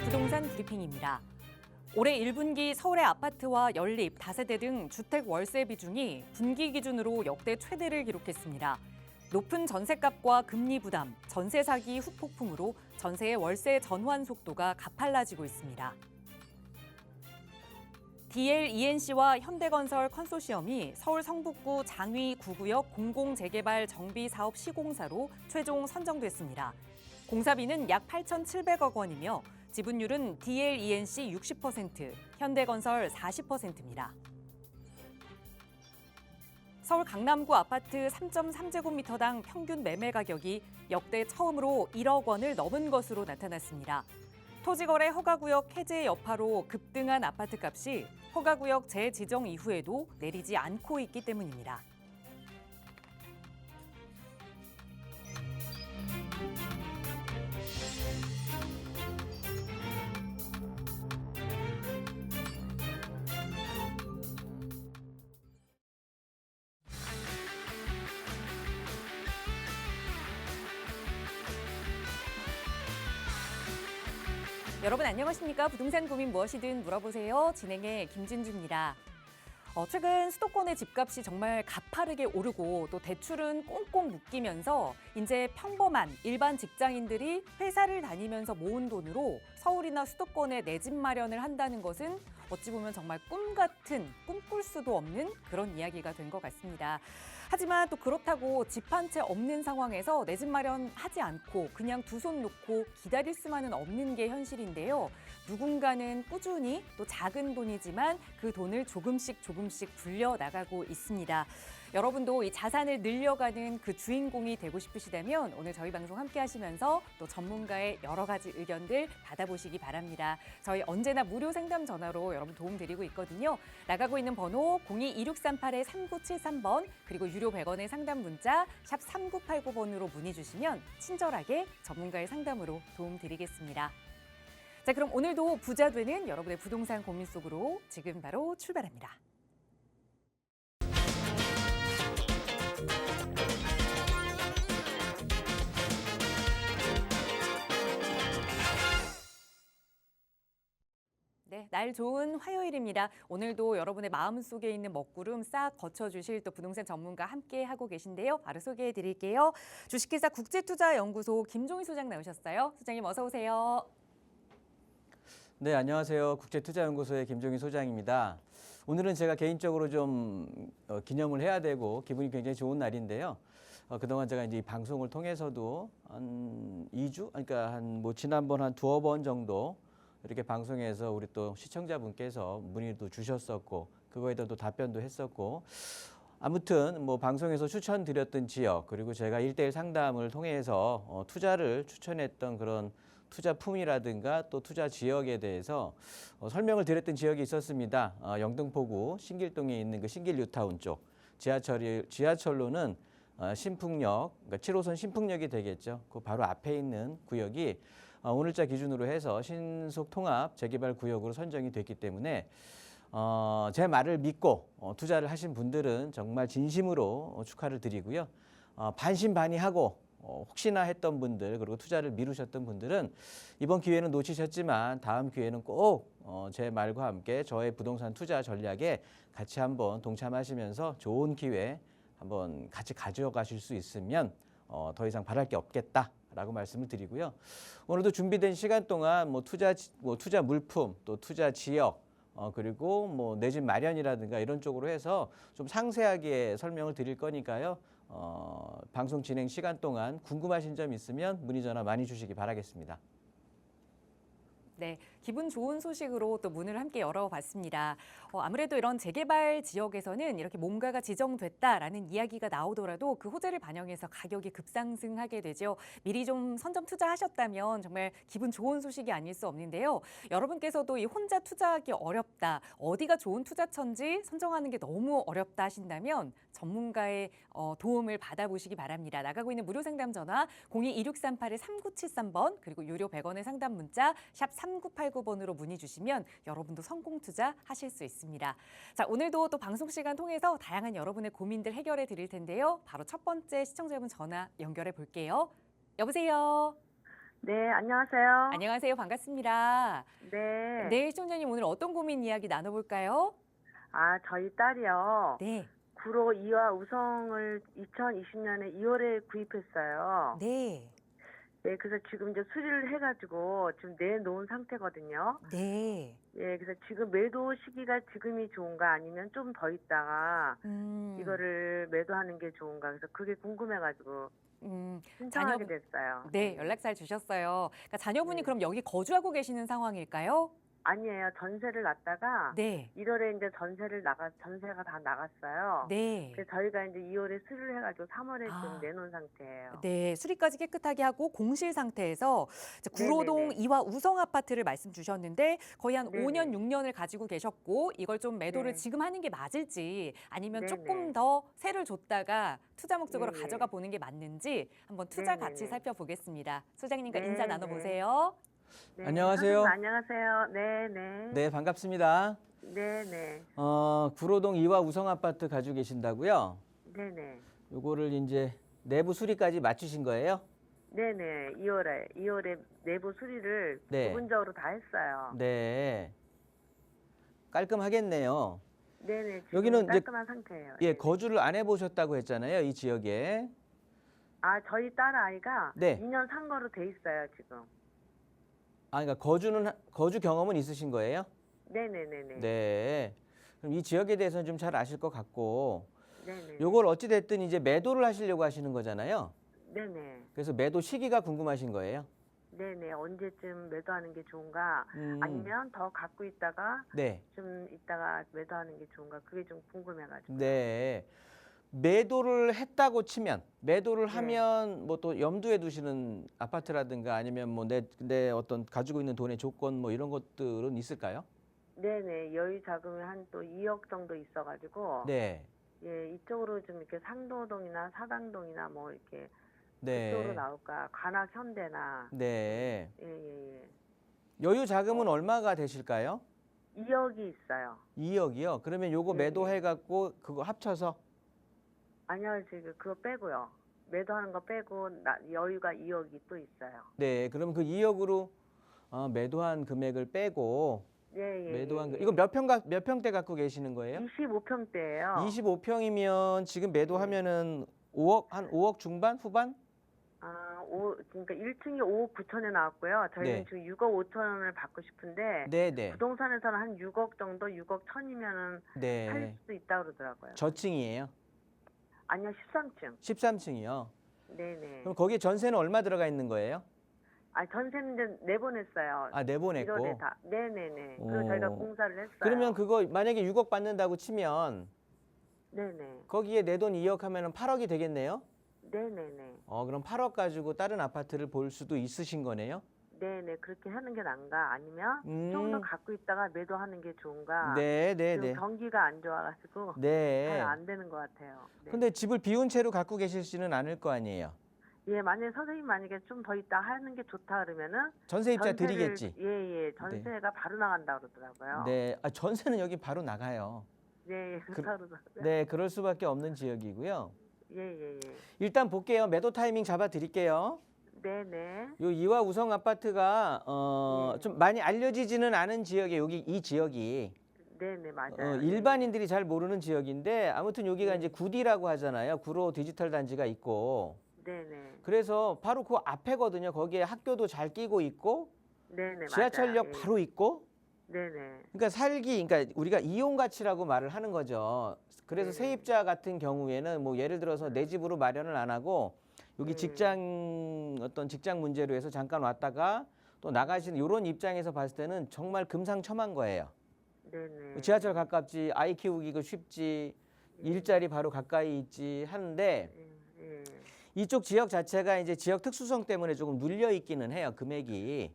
부동산 브리핑입니다. 올해 1분기 서울의 아파트와 연립, 다세대 등 주택 월세 비중이 분기 기준으로 역대 최대를 기록했습니다. 높은 전셋값과 금리 부담, 전세 사기 후폭풍으로 전세의 월세 전환 속도가 가팔라지고 있습니다. DL-ENC와 현대건설 컨소시엄이 서울 성북구 장위 9구역 공공재개발 정비사업 시공사로 최종 선정됐습니다. 공사비는 약 8,700억 원이며 지분율은 DL-ENC 60%, 현대건설 40%입니다. 서울 강남구 아파트 3.3제곱미터당 평균 매매 가격이 역대 처음으로 1억 원을 넘은 것으로 나타났습니다. 토지거래 허가구역 해제 여파로 급등한 아파트값이 허가구역 재지정 이후에도 내리지 않고 있기 때문입니다. 여러분 안녕하십니까? 부동산 고민 무엇이든 물어보세요. 진행의 김진주입니다. 최근 수도권의 집값이 정말 가파르게 오르고 또 대출은 꽁꽁 묶이면서 이제 평범한 일반 직장인들이 회사를 다니면서 모은 돈으로 서울이나 수도권에 내 집 마련을 한다는 것은 어찌 보면 정말 꿈 같은, 꿈꿀 수도 없는 그런 이야기가 된 것 같습니다. 하지만 또 그렇다고 집 한 채 없는 상황에서 내 집 마련하지 않고 그냥 두 손 놓고 기다릴 수만은 없는 게 현실인데요. 누군가는 꾸준히 또 작은 돈이지만 그 돈을 조금씩 불려나가고 있습니다. 여러분도 이 자산을 늘려가는 그 주인공이 되고 싶으시다면 오늘 저희 방송 함께 하시면서 또 전문가의 여러 가지 의견들 받아보시기 바랍니다. 저희 언제나 무료 상담 전화로 여러분 도움 드리고 있거든요. 나가고 있는 번호 02-2638-3973번 그리고 유료 100원의 상담 문자 샵 3989번으로 문의 주시면 친절하게 전문가의 상담으로 도움 드리겠습니다. 자, 그럼 오늘도 부자 되는 여러분의 부동산 고민 속으로 지금 바로 출발합니다. 네, 날 좋은 화요일입니다. 오늘도 여러분의 마음속에 있는 먹구름 싹 거쳐주실 또 부동산 전문가 함께 하고 계신데요. 바로 소개해 드릴게요. 주식회사 국제투자연구소 김종희 소장 나오셨어요. 소장님 어서 오세요. 네, 안녕하세요. 국제투자연구소의 김종희 소장입니다. 오늘은 제가 개인적으로 좀 기념을 해야 되고 기분이 굉장히 좋은 날인데요. 그동안 제가 이제 이 방송을 통해서도 한 2주, 그러니까 지난번 한 두어 번 정도 이렇게 방송에서 우리 또 시청자분께서 문의도 주셨었고 그거에 대한 또 답변도 했었고 아무튼 뭐 방송에서 추천드렸던 지역 그리고 제가 1대1 상담을 통해서 투자를 추천했던 그런 투자품이라든가 또 투자 지역에 대해서 설명을 드렸던 지역이 있었습니다. 영등포구 신길동에 있는 그 신길 뉴타운 쪽 지하철로는 신풍역, 그러니까 7호선 신풍역이 되겠죠. 그 바로 앞에 있는 구역이 오늘자 기준으로 해서 신속 통합 재개발 구역으로 선정이 됐기 때문에 제 말을 믿고 투자를 하신 분들은 정말 진심으로 축하를 드리고요. 반신반의하고 혹시나 했던 분들 그리고 투자를 미루셨던 분들은 이번 기회는 놓치셨지만 다음 기회는 꼭 제 말과 함께 저의 부동산 투자 전략에 같이 한번 동참하시면서 좋은 기회 한번 같이 가져가실 수 있으면 더 이상 바랄 게 없겠다라고 말씀을 드리고요. 오늘도 준비된 시간 동안 투자 물품 또 투자 지역 그리고 내 집 마련이라든가 이런 쪽으로 해서 좀 상세하게 설명을 드릴 거니까요. 방송 진행 시간 동안 궁금하신 점 있으면 문의 전화 많이 주시기 바라겠습니다. 네, 기분 좋은 소식으로 또 문을 함께 열어봤습니다. 아무래도 이런 재개발 지역에서는 이렇게 뭔가가 지정됐다라는 이야기가 나오더라도 그 호재를 반영해서 가격이 급상승하게 되죠. 미리 좀 선점 투자하셨다면 정말 기분 좋은 소식이 아닐 수 없는데요. 여러분께서도 이 혼자 투자하기 어렵다, 어디가 좋은 투자처인지 선정하는 게 너무 어렵다 하신다면 전문가의 도움을 받아보시기 바랍니다. 나가고 있는 무료 상담 전화 02-2638-3973번 그리고 유료 100원의 상담 문자 샵 3989번으로 문의 주시면 여러분도 성공 투자 하실 수 있습니다. 자, 오늘도 또 방송 시간 통해서 다양한 여러분의 고민들 해결해 드릴 텐데요. 바로 첫 번째 시청자분 전화 연결해 볼게요. 여보세요. 네, 안녕하세요. 안녕하세요. 반갑습니다. 네. 네, 시청자님 오늘 어떤 고민 이야기 나눠볼까요? 저희 딸이요. 네, 구로 이화 우성을 2020년에 2월에 구입했어요. 네, 네, 그래서 지금 이제 수리를 해가지고 지금 내놓은 상태거든요. 네. 예, 그래서 지금 매도 시기가 지금이 좋은가 아니면 좀 더 있다가 음, 이거를 매도하는 게 좋은가 그래서 그게 궁금해가지고 신청하게 자녀분, 됐어요. 네, 연락잘 주셨어요. 그러니까 자녀분이 네. 그럼 여기 거주하고 계시는 상황일까요? 아니에요. 전세를 놨다가 네, 1월에 이제 전세가 다 나갔어요. 네. 그래서 저희가 이제 2월에 수리를 해가지고 3월에 아. 지금 내놓은 상태예요. 네, 수리까지 깨끗하게 하고 공실 상태에서 이제 구로동 네네네. 이화 우성 아파트를 말씀 주셨는데 거의 한 네네. 5년, 6년을 가지고 계셨고 이걸 좀 매도를 네. 지금 하는 게 맞을지 아니면 네네. 조금 더 세를 줬다가 투자 목적으로 예예. 가져가 보는 게 맞는지 한번 투자 가치 네네네. 살펴보겠습니다. 소장님과 인사 네네. 나눠보세요. 네, 안녕하세요. 선생님 안녕하세요. 네네. 네, 반갑습니다. 네네. 구로동 이화 우성 아파트 가지고 계신다고요? 네네. 요거를 이제 내부 수리까지 마치신 거예요? 네네. 2월에 내부 수리를 네. 부분적으로 다 했어요. 네. 깔끔하겠네요. 네네. 지금 여기는 이제 깔끔한 상태예요. 예, 네네. 거주를 안 해보셨다고 했잖아요, 이 지역에. 저희 딸 아이가 네. 2년 산 거로 돼 있어요, 지금. 그러니까 거주 경험은 있으신 거예요? 네네네네. 네. 그럼 이 지역에 대해서는 좀 잘 아실 것 같고, 네네. 요걸 어찌 됐든 이제 매도를 하시려고 하시는 거잖아요. 네네. 그래서 매도 시기가 궁금하신 거예요. 네네. 언제쯤 매도하는 게 좋은가? 아니면 더 갖고 있다가 네. 좀 있다가 매도하는 게 좋은가? 그게 좀 궁금해가지고. 네. 매도를 했다고 치면, 매도를 네. 하면 뭐 또 염두에 두시는 아파트라든가 아니면 뭐 내 어떤 가지고 있는 돈의 조건 뭐 이런 것들은 있을까요? 네네. 여유 자금이 한 또 2억 정도 있어가지고. 네. 예, 이쪽으로 좀 이렇게 상도동이나 사당동이나 뭐 이렇게 그쪽으로 네. 나올까? 관악 현대나. 네. 예. 여유 자금은 얼마가 되실까요? 2억이 있어요. 2억이요. 그러면 요거 예, 매도해 갖고 그거 합쳐서 아니요, 지금 그거 빼고요. 매도하는 거 빼고 여유가 2억이 또 있어요. 네. 그럼 그 2억으로 매도한 금액을 빼고 예. 매도한 이거 몇 평대 갖고 계시는 거예요? 25평대예요. 25평이면 지금 매도하면은 5억 중반 후반? 그러니까 1층이 5억 9천에 나왔고요. 저희는 네. 지금 6억 5천을 받고 싶은데 네네. 부동산에서는 한 6억 정도, 6억 천이면은 네. 팔릴 수도 있다고 그러더라고요. 저층이에요. 아니요, 13층. 13층이요. 네네. 그럼 거기에 전세는 얼마 들어가 있는 거예요? 전세는 이제 내보냈어요. 내보냈고. 1월에 다. 네네네. 그리고 저희가 공사를 했어요. 그러면 그거 만약에 6억 받는다고 치면 네네. 거기에 내 돈 2억 하면은 8억이 되겠네요. 네네네. 그럼 8억 가지고 다른 아파트를 볼 수도 있으신 거네요. 네네. 그렇게 하는 게 나은가? 아니면 좀 더 갖고 있다가 매도하는 게 좋은가? 네네네. 지금 경기가 안 좋아가지고 네. 잘 안 되는 것 같아요. 네. 근데 집을 비운 채로 갖고 계실지는 않을 거 아니에요. 예, 만약에 선생님 만약에 좀 더 있다 하는 게 좋다 그러면은 전세 입자 전세를- 드리겠지. 예. 전세가 바로 나간다 그러더라고요. 네. 전세는 여기 바로 나가요. 예, 그렇다 그러더라고요. 네, 그럴 수밖에 없는 지역이고요. 예. 일단 볼게요. 매도 타이밍 잡아 드릴게요. 네네. 요 이화 우성 아파트가 네. 좀 많이 알려지지는 않은 지역에 이 지역이 네네, 맞아요. 일반인들이 잘 모르는 지역인데 아무튼 여기가 네. 이제 구디라고 하잖아요. 구로 디지털 단지가 있고. 네네. 그래서 바로 그 앞에거든요. 거기에 학교도 잘 끼고 있고 네네, 지하철역 맞아요. 예. 바로 있고. 네네. 그러니까 우리가 이용 가치라고 말을 하는 거죠. 그래서 네. 세입자 같은 경우에는 뭐 예를 들어서 내 집으로 마련을 안 하고 여기 어떤 직장 문제로 해서 잠깐 왔다가 또 나가시는 이런 입장에서 봤을 때는 정말 금상첨화인 거예요. 네네. 지하철 가깝지, 아이 키우기가 쉽지, 일자리 바로 가까이 있지 하는데 예. 이쪽 지역 자체가 이제 지역 특수성 때문에 조금 눌려 있기는 해요, 금액이.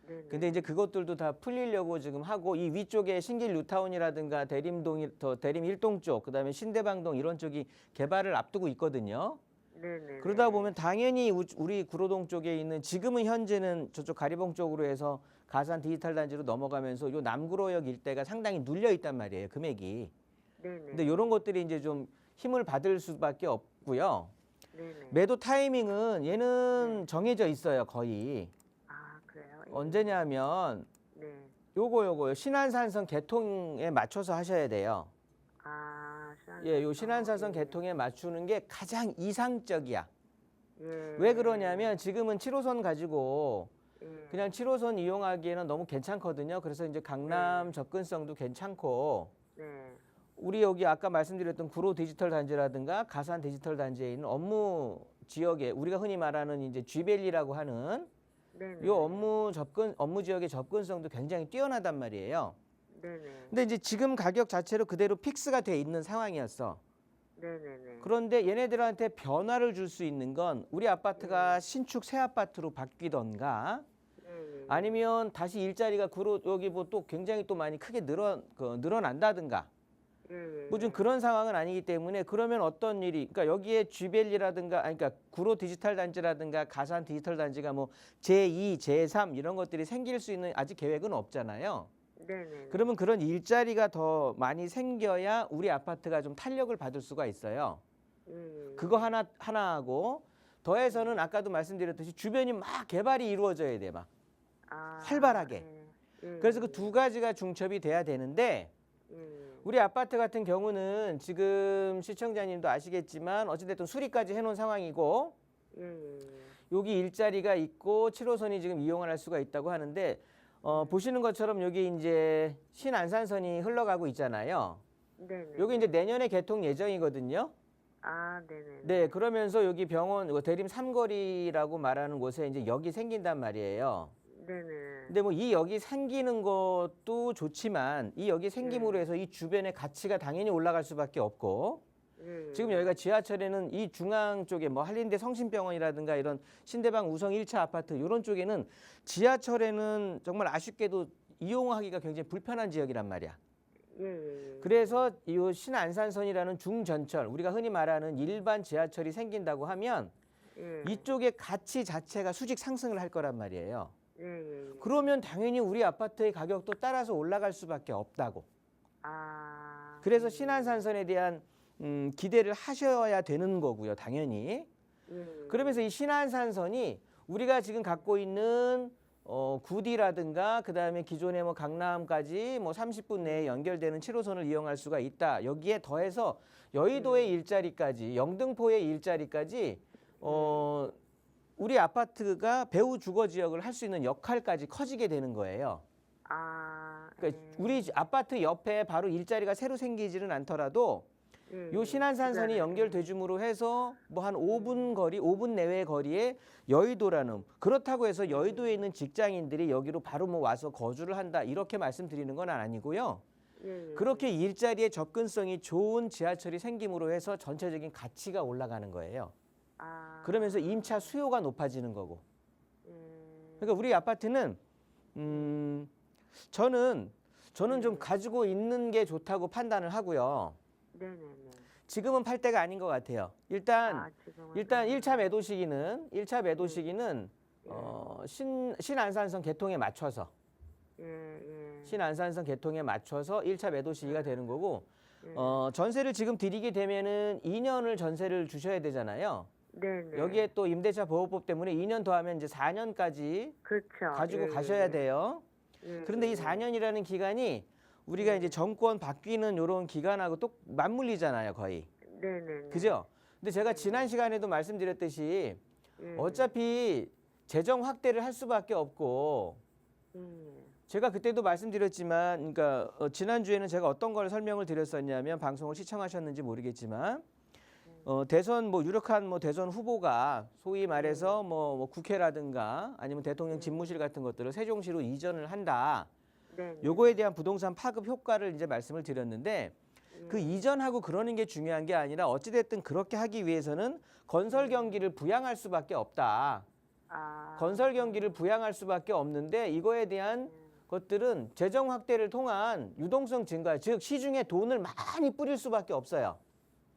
네네. 근데 이제 그것들도 다 풀리려고 지금 하고 이 위쪽에 신길 뉴타운이라든가 대림 1동 쪽, 그다음에 신대방동 이런 쪽이 개발을 앞두고 있거든요. 네네. 그러다 보면 당연히 우리 구로동 쪽에 있는 지금은 현재는 저쪽 가리봉 쪽으로 해서 가산 디지털 단지로 넘어가면서 요 남구로역 일대가 상당히 눌려 있단 말이에요, 금액이. 네네. 근데 이런 것들이 이제 좀 힘을 받을 수밖에 없고요. 네네. 매도 타이밍은 얘는 정해져 있어요, 거의. 아, 그래요? 예. 언제냐면 네. 요거요. 신한산성 개통에 맞춰서 하셔야 돼요. 아, 예, 요 신한산성. 신한산성 예. 개통에 맞추는 게 가장 이상적이야. 예. 왜 그러냐면 지금은 7호선 가지고 예. 그냥 7호선 이용하기에는 너무 괜찮거든요. 그래서 이제 강남 네. 접근성도 괜찮고 네. 우리 여기 아까 말씀드렸던 구로 디지털 단지라든가 가산 디지털 단지에 있는 업무 지역에 우리가 흔히 말하는 이제 G밸리라고 하는 네네. 요 업무 지역의 접근성도 굉장히 뛰어나단 말이에요. 네네. 근데 이제 지금 가격 자체로 그대로 픽스가 돼 있는 상황이었어. 네네네. 그런데 얘네들한테 변화를 줄 수 있는 건 우리 아파트가 신축 새 아파트로 바뀌던가 예. 아니면 다시 일자리가 구로 여기 뭐 또 굉장히 또 많이 크게 늘어난다든가 예. 뭐 좀 그런 상황은 아니기 때문에 그러면 어떤 일이 그러니까 여기에 G밸리라든가 아니 그러니까 구로 디지털 단지라든가 가산 디지털 단지가 뭐 제2, 제3 이런 것들이 생길 수 있는 아직 계획은 없잖아요. 네네. 그러면 그런 일자리가 더 많이 생겨야 우리 아파트가 좀 탄력을 받을 수가 있어요. 예. 그거 하나하고 더해서는 아까도 말씀드렸듯이 주변이 막 개발이 이루어져야 돼 막. 아, 활발하게. 예. 그래서 그 두 가지가 중첩이 돼야 되는데 예. 우리 아파트 같은 경우는 지금 시청자님도 아시겠지만 어찌됐든 수리까지 해놓은 상황이고 예. 여기 일자리가 있고 7호선이 지금 이용을 할 수가 있다고 하는데 보시는 것처럼 여기 이제 신안산선이 흘러가고 있잖아요. 네네. 여기 이제 내년에 개통 예정이거든요. 아, 네네. 네, 그러면서 여기 병원 대림 삼거리라고 말하는 곳에 이제 역이 생긴단 말이에요. 네네. 근데 뭐 이 역이 생기는 것도 좋지만 이 역이 생김으로 해서 이 주변의 가치가 당연히 올라갈 수밖에 없고 예. 지금 여기가 지하철에는 이 중앙 쪽에 뭐 한림대 성심병원이라든가 이런 신대방 우성 1차 아파트 이런 쪽에는 지하철에는 정말 아쉽게도 이용하기가 굉장히 불편한 지역이란 말이야. 예. 그래서 이 신안산선이라는 중전철 우리가 흔히 말하는 일반 지하철이 생긴다고 하면 예. 이쪽의 가치 자체가 수직 상승을 할 거란 말이에요. 예. 그러면 당연히 우리 아파트의 가격도 따라서 올라갈 수밖에 없다고. 아. 그래서 신안산선에 대한 기대를 하셔야 되는 거고요, 당연히. 예. 그러면서 이 신안산선이 우리가 지금 갖고 있는 구디라든가 그다음에 기존의 뭐 강남까지 뭐 30분 내에 연결되는 7호선을 이용할 수가 있다. 여기에 더해서 여의도의 일자리까지, 영등포의 일자리까지 우리 아파트가 배후 주거 지역을 할 수 있는 역할까지 커지게 되는 거예요. 아. 그러니까 우리 아파트 옆에 바로 일자리가 새로 생기지는 않더라도 요 신안산선이 연결되줌으로 해서 뭐 한 5분 거리, 5분 내외의 거리에 여의도라는 그렇다고 해서 여의도에 있는 직장인들이 여기로 바로 뭐 와서 거주를 한다 이렇게 말씀드리는 건 아니고요. 예. 그렇게 일자리에 접근성이 좋은 지하철이 생김으로 해서 전체적인 가치가 올라가는 거예요. 아. 그러면서 임차 수요가 높아지는 거고. 예. 그러니까 우리 아파트는 저는 좀 가지고 있는 게 좋다고 판단을 하고요. 네네네. 지금은 팔 때가 아닌 것 같아요. 일단 아, 지금은 1차 매도 시기는 신안산선 개통에 맞춰서 예. 신안산선 개통에 맞춰서 1차 매도 시기가 되는 거고 예. 전세를 지금 드리게 되면은 2년을 전세를 주셔야 되잖아요. 네네. 여기에 또 임대차 보호법 때문에 2년 더하면 이제 4년까지 그렇죠. 가지고 예. 가셔야 돼요. 예. 그런데 이 4년이라는 기간이 우리가 이제 정권 바뀌는 이런 기간하고 또 맞물리잖아요, 거의. 네네. 그죠? 근데 제가 지난 시간에도 말씀드렸듯이 예. 어차피 재정 확대를 할 수밖에 없고 예. 제가 그때도 말씀드렸지만 그러니까 지난주에는 제가 어떤 걸 설명을 드렸었냐면 방송을 시청하셨는지 모르겠지만 대선 뭐 유력한 뭐 대선 후보가 소위 말해서 뭐 국회라든가 아니면 대통령 집무실 같은 것들을 세종시로 이전을 한다. 네네. 요거에 대한 부동산 파급 효과를 이제 말씀을 드렸는데 그 이전하고 그러는 게 중요한 게 아니라 어찌됐든 그렇게 하기 위해서는 건설 경기를 부양할 수밖에 없다. 아. 건설 경기를 부양할 수밖에 없는데 이거에 대한 것들은 재정 확대를 통한 유동성 증가, 즉 시중에 돈을 많이 뿌릴 수밖에 없어요.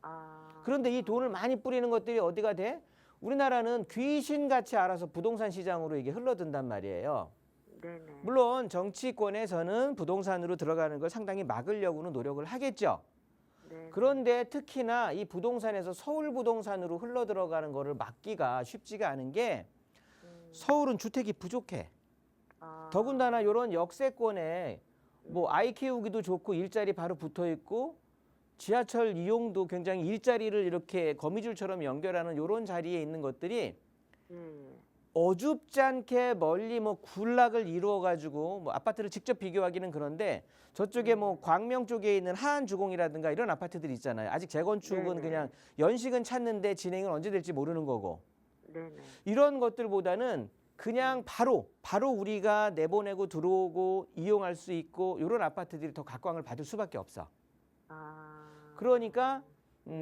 아. 그런데 이 돈을 많이 뿌리는 것들이 어디가 돼? 우리나라는 귀신같이 알아서 부동산 시장으로 이게 흘러든단 말이에요. 네네. 물론 정치권에서는 부동산으로 들어가는 걸 상당히 막으려고는 노력을 하겠죠. 네. 그런데 특히나 이 부동산에서 서울 부동산으로 흘러 들어가는 거를 막기가 쉽지가 않은 게 서울은 주택이 부족해. 아, 더군다나 이런 역세권에 뭐 아이 키우기도 좋고 일자리 바로 붙어 있고 지하철 이용도 굉장히 일자리를 이렇게 거미줄처럼 연결하는 이런 자리에 있는 것들이 예. 어줍지 않게 멀리 뭐 군락을 이루어 가지고 뭐 아파트를 직접 비교하기는 그런데 저쪽에 뭐 광명 쪽에 있는 하안주공이라든가 이런 아파트들이 있잖아요. 아직 재건축은 네네. 그냥 연식은 찾는데 진행은 언제 될지 모르는 거고. 네네. 이런 것들보다는 그냥 바로 우리가 내보내고 들어오고 이용할 수 있고 이런 아파트들이 더 각광을 받을 수밖에 없어. 아. 그러니까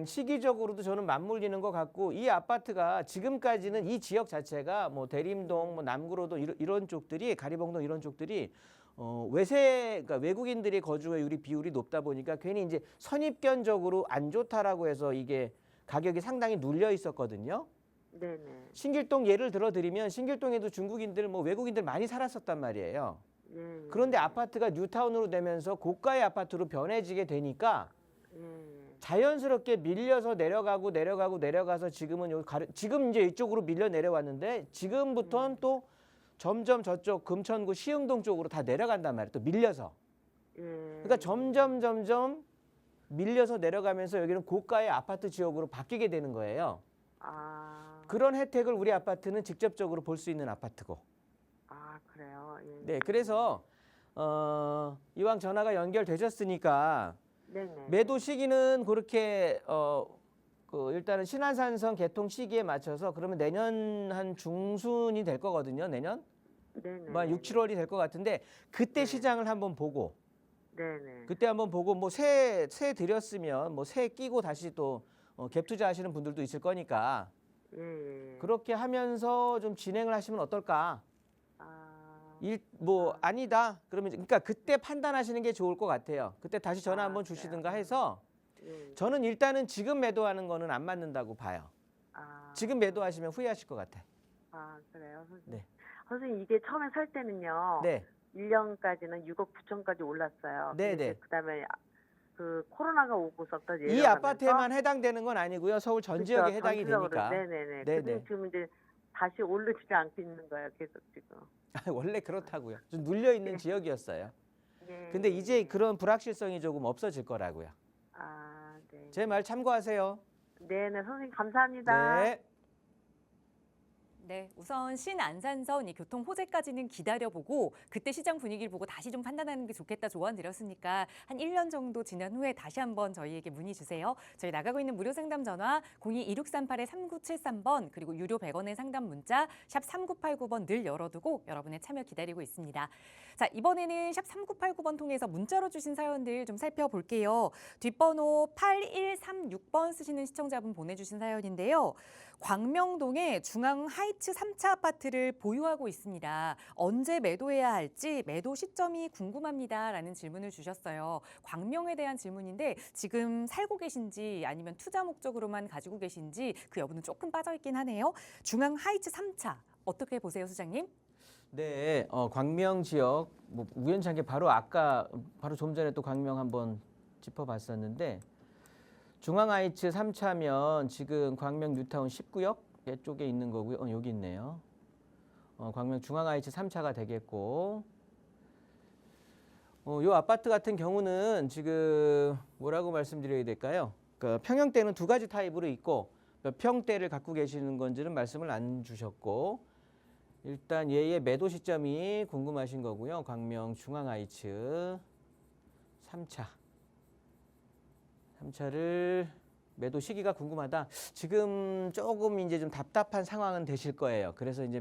시기적으로도 저는 맞물리는 것 같고 이 아파트가 지금까지는 이 지역 자체가 뭐 대림동, 뭐 남구로도 이런 쪽들이 가리봉동 이런 쪽들이 그러니까 외국인들이 거주율이 비율이 높다 보니까 괜히 이제 선입견적으로 안 좋다라고 해서 이게 가격이 상당히 눌려 있었거든요. 네네. 신길동 예를 들어 드리면 신길동에도 중국인들 뭐 외국인들 많이 살았었단 말이에요. 예. 그런데 아파트가 뉴타운으로 되면서 고가의 아파트로 변해지게 되니까 예. 자연스럽게 밀려서 내려가서 지금은 지금 이제 이쪽으로 밀려 내려왔는데 지금부터는 또 점점 저쪽 금천구 시흥동 쪽으로 다 내려간단 말이에요. 또 밀려서. 예. 그러니까 점점 밀려서 내려가면서 여기는 고가의 아파트 지역으로 바뀌게 되는 거예요. 아. 그런 혜택을 우리 아파트는 직접적으로 볼 수 있는 아파트고. 아, 그래요. 예. 네, 그래서 이왕 전화가 연결되셨으니까 네네. 매도 시기는 그렇게 일단은 신안산선 개통 시기에 맞춰서 그러면 내년 한 중순이 될 거거든요. 내년 네네. 뭐 6, 7월이 될 것 같은데 그때 네. 시장을 한번 보고 네네. 그때 한번 보고 뭐 새 들였으면 뭐 새 끼고 다시 또 갭 투자하시는 분들도 있을 거니까 예. 그렇게 하면서 좀 진행을 하시면 어떨까? 아. 아니다. 그러니까 그때 판단하시는 게 좋을 것 같아요. 그때 다시 전화 아, 한번 그래요? 주시든가 해서 예. 저는 일단은 지금 매도하는 거는 안 맞는다고 봐요. 아. 지금 매도하시면 후회하실 것 같아. 아, 그래요, 선생님. 네. 선생님, 이게 처음에 살 때는요. 네. 1년까지는 6억 9천까지 올랐어요. 네, 근데 네. 이제 그다음에 그 코로나가 오고서부터 이 내려가면서 아파트에만 해당되는 건 아니고요. 서울 전 지역에 그쵸, 해당이 전체적으로. 되니까. 네네네. 네네. 근데 지금 이제 다시 오르지 않고 있는 거예요, 계속 지금. 원래 그렇다고요. 좀 눌려 있는 네. 지역이었어요. 예. 근데 이제 그런 불확실성이 조금 없어질 거라고요. 아, 네. 제 말 참고하세요. 네네, 선생님 감사합니다. 네. 네, 우선 신안산선 이 교통 호재까지는 기다려보고 그때 시장 분위기를 보고 다시 좀 판단하는 게 좋겠다 조언 드렸으니까 한 1년 정도 지난 후에 다시 한번 저희에게 문의 주세요. 저희 나가고 있는 무료 상담 전화 02-2638-3973번 그리고 유료 100원의 상담 문자 샵 3989번 늘 열어두고 여러분의 참여 기다리고 있습니다. 자, 이번에는 샵 3989번 통해서 문자로 주신 사연들 좀 살펴볼게요. 뒷번호 8136번 쓰시는 시청자분 보내주신 사연인데요. 광명동에 중앙 하이츠 3차 아파트를 보유하고 있습니다. 언제 매도해야 할지 매도 시점이 궁금합니다. 라는 질문을 주셨어요. 광명에 대한 질문인데 지금 살고 계신지 아니면 투자 목적으로만 가지고 계신지 그 여부는 조금 빠져있긴 하네요. 중앙 하이츠 3차 어떻게 보세요, 소장님? 네, 광명 지역 뭐 우연찮게 바로 좀 전에 또 광명 한번 짚어봤었는데 중앙 하이츠 3차면 지금 광명 뉴타운 19역 쪽에 있는 거고요. 여기 있네요. 광명 중앙 하이츠 3차가 되겠고 요 아파트 같은 경우는 지금 뭐라고 말씀드려야 될까요? 그러니까 평형대는 두 가지 타입으로 있고 몇 평대를 갖고 계시는 건지는 말씀을 안 주셨고 일단 얘의 매도 시점이 궁금하신 거고요. 광명 중앙 하이츠 3차를 매도 시기가 궁금하다. 지금 조금 이제 좀 답답한 상황은 되실 거예요. 그래서 이제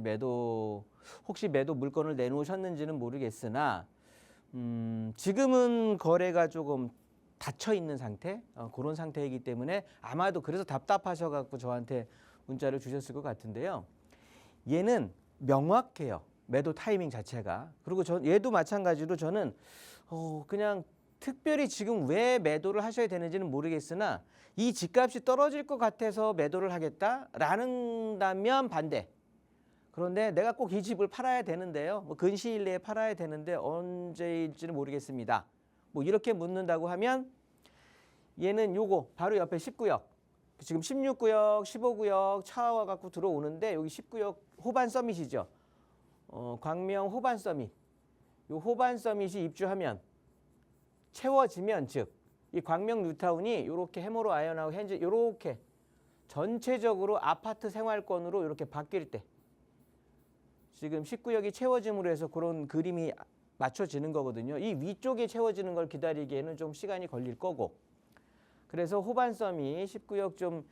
혹시 매도 물건을 내놓으셨는지는 모르겠으나 지금은 거래가 조금 닫혀 있는 상태, 그런 상태이기 때문에 아마도 그래서 답답하셔갖고 저한테 문자를 주셨을 것 같은데요. 얘는 명확해요. 매도 타이밍 자체가. 그리고 얘도 마찬가지로 저는 그냥 특별히 지금 왜 매도를 하셔야 되는지는 모르겠으나 이 집값이 떨어질 것 같아서 매도를 하겠다라는다면 반대. 그런데 내가 꼭 이 집을 팔아야 되는데요. 뭐 근시일 내에 팔아야 되는데 언제일지는 모르겠습니다. 뭐 이렇게 묻는다고 하면 얘는 요거 바로 옆에 10구역. 지금 16구역, 15구역 차와 갖고 들어오는데 여기 10구역 호반 서밋이죠. 광명 호반 서밋. 요 호반 서밋이 입주하면 채워지면 즉 이 광명 뉴타운이 요렇게 해머로 아이언하고 현재 요렇게 전체적으로 아파트 생활권으로 이렇게 바뀔 때 지금 10구역이 채워짐으로 해서 그런 그림이 맞춰지는 거거든요. 이 위쪽에 채워지는 걸 기다리기에는 좀 시간이 걸릴 거고 그래서 호반섬이 10구역 좀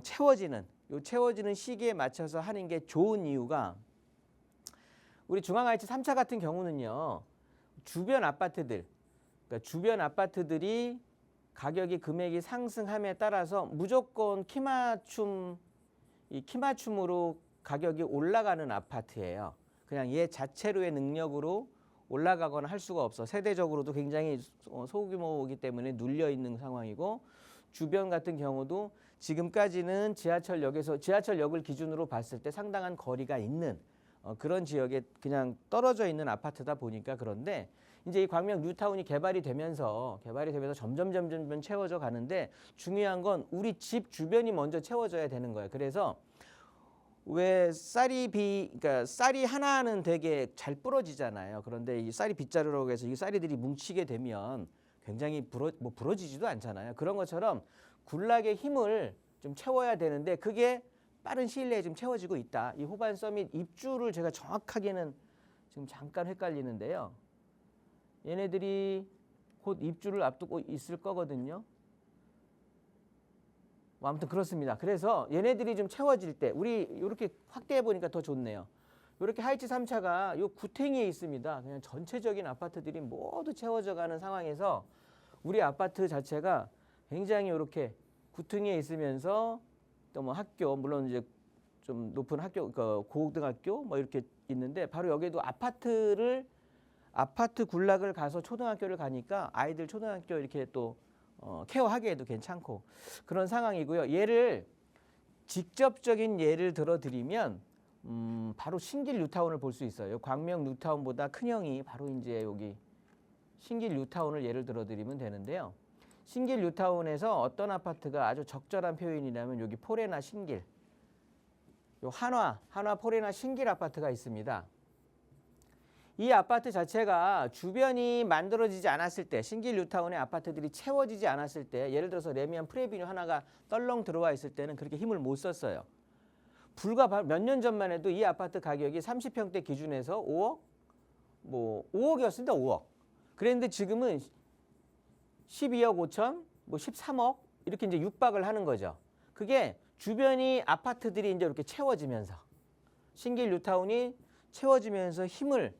채워지는 시기에 맞춰서 하는 게 좋은 이유가 우리 중앙하이츠 3차 같은 경우는요. 주변 아파트들이 가격이 금액이 상승함에 따라서 무조건 키맞춤으로 가격이 올라가는 아파트예요. 그냥 얘 자체로의 능력으로 올라가거나 할 수가 없어. 세대적으로도 굉장히 소규모이기 때문에 눌려 있는 상황이고 주변 같은 경우도 지금까지는 지하철역을 기준으로 봤을 때 상당한 거리가 있는 그런 지역에 그냥 떨어져 있는 아파트다 보니까 그런데 이제 이 광명 뉴타운이 개발이 되면서 점점 채워져 가는데 중요한 건 우리 집 주변이 먼저 채워져야 되는 거예요. 그래서 왜 그러니까 쌀이 하나는 되게 잘 부러지잖아요. 그런데 이 쌀이 빗자루라고 해서 이 쌀이들이 뭉치게 되면 굉장히 부러지지도 않잖아요. 그런 것처럼 군락의 힘을 좀 채워야 되는데 그게 빠른 시일 내에 좀 채워지고 있다. 이 호반 서밋 입주를 제가 정확하게는 지금 잠깐 헷갈리는데요. 얘네들이 곧 입주를 앞두고 있을 거거든요. 아무튼 그렇습니다. 그래서 얘네들이 좀 채워질 때 우리 이렇게 확대해 보니까 더 좋네요. 이렇게 하이츠 3차가 요 구탱이에 있습니다. 그냥 전체적인 아파트들이 모두 채워져 가는 상황에서 우리 아파트 자체가 굉장히 이렇게 구탱이에 있으면서 또 뭐 학교 물론 이제 좀 높은 학교 고등학교 뭐 이렇게 있는데 바로 여기도 아파트 군락을 가서 초등학교를 가니까 아이들 초등학교 이렇게 또 케어하기에도 괜찮고 그런 상황이고요. 직접적인 예를 들어드리면 바로 신길 뉴타운을 볼 수 있어요. 광명 뉴타운보다 큰 형이 바로 이제 여기 신길 뉴타운을 예를 들어드리면 되는데요. 신길 뉴타운에서 어떤 아파트가 아주 적절한 표현이라면 여기 포레나 신길, 요 한화 포레나 신길 아파트가 있습니다. 이 아파트 자체가 주변이 만들어지지 않았을 때 신길 뉴타운의 아파트들이 채워지지 않았을 때 예를 들어서 레미안 프레비뉴 하나가 떨렁 들어와 있을 때는 그렇게 힘을 못 썼어요. 불과 몇 년 전만 해도 이 아파트 가격이 30평대 기준에서 5억이었습니다. 5억. 그랬는데 지금은 12억 5천, 13억 이렇게 이제 육박을 하는 거죠. 그게 주변이 아파트들이 이제 이렇게 채워지면서 신길 뉴타운이 채워지면서 힘을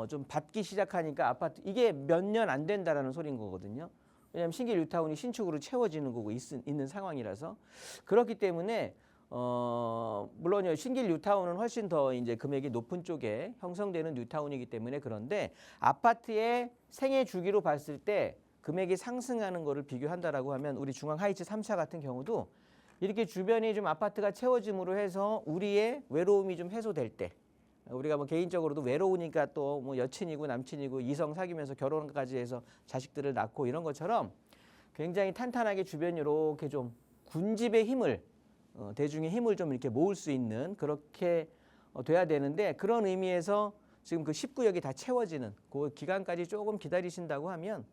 좀 받기 시작하니까 아파트 이게 몇 년 안 된다라는 소리인 거거든요. 왜냐하면 신길 뉴타운이 신축으로 채워지는 거고 있는 상황이라서 그렇기 때문에 물론 신길 뉴타운은 훨씬 더 이제 금액이 높은 쪽에 형성되는 뉴타운이기 때문에 그런데 아파트의 생애 주기로 봤을 때 금액이 상승하는 거를 비교한다라고 하면 우리 중앙 하이츠 3차 같은 경우도 이렇게 주변이 좀 아파트가 채워짐으로 해서 우리의 외로움이 좀 해소될 때 우리가 뭐 개인적으로도 외로우니까 또 뭐 여친이고 남친이고 이성 사귀면서 결혼까지 해서 자식들을 낳고 이런 것처럼 굉장히 탄탄하게 주변이 이렇게 좀 군집의 힘을 대중의 힘을 좀 이렇게 모을 수 있는 그렇게 돼야 되는데 그런 의미에서 지금 그 10구역이 다 채워지는 그 기간까지 조금 기다리신다고 하면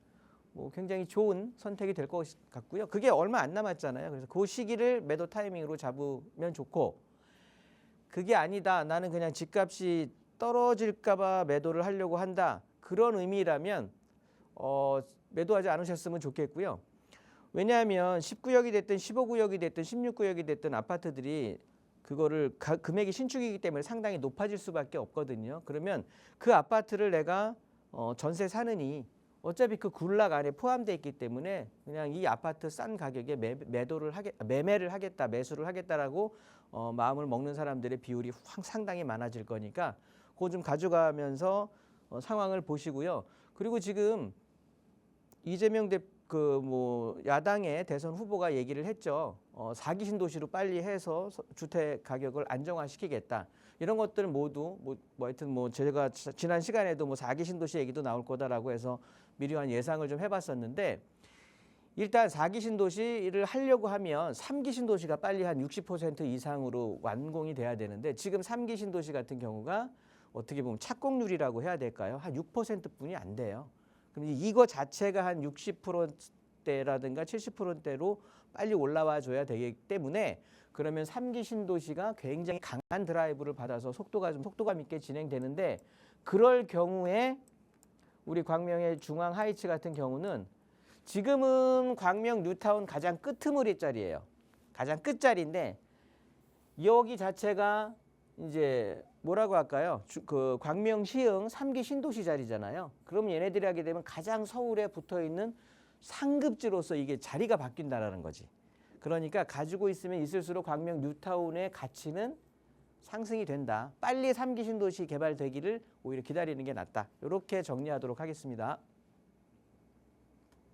뭐 굉장히 좋은 선택이 될 것 같고요. 그게 얼마 안 남았잖아요. 그래서 그 시기를 매도 타이밍으로 잡으면 좋고 그게 아니다. 나는 그냥 집값이 떨어질까 봐 매도를 하려고 한다. 그런 의미라면 매도하지 않으셨으면 좋겠고요. 왜냐하면 19구역이 됐든 15구역이 됐든 16구역이 됐든 아파트들이 그거를 금액이 신축이기 때문에 상당히 높아질 수밖에 없거든요. 그러면 그 아파트를 내가 전세 사느니 어차피 그 군락 안에 포함되어 있기 때문에 그냥 이 아파트 싼 가격에 매매를 하겠다, 매수를 하겠다라고 마음을 먹는 사람들의 비율이 상당히 많아질 거니까 그거 좀 가져가면서 상황을 보시고요. 그리고 지금 이재명 야당의 대선 후보가 얘기를 했죠. 4기 신도시로 빨리 해서 주택 가격을 안정화시키겠다. 이런 것들 모두 하여튼 제가 지난 시간에도 4기 신도시 얘기도 나올 거다라고 해서 미리 한 예상을 좀 해봤었는데 일단 4기 신도시를 하려고 하면 3기 신도시가 빨리 한 60% 이상으로 완공이 돼야 되는데 지금 3기 신도시 같은 경우가 어떻게 보면 착공률이라고 해야 될까요? 한 6%뿐이 안 돼요. 그럼 이거 자체가 한 60%대라든가 70%대로 빨리 올라와 줘야 되기 때문에 그러면 3기 신도시가 굉장히 강한 드라이브를 받아서 속도감 있게 진행되는데 그럴 경우에 우리 광명의 중앙 하이츠 같은 경우는 지금은 광명 뉴타운 가장 끄트머리 자리예요. 가장 끝자리인데 여기 자체가 이제 뭐라고 할까요? 그 광명 시흥 3기 신도시 자리잖아요. 그럼 얘네들이 하게 되면 가장 서울에 붙어 있는 상급지로서 이게 자리가 바뀐다라는 거지. 그러니까 가지고 있으면 있을수록 광명 뉴타운의 가치는 상승이 된다. 빨리 3기 신도시 개발되기를 오히려 기다리는 게 낫다. 이렇게 정리하도록 하겠습니다.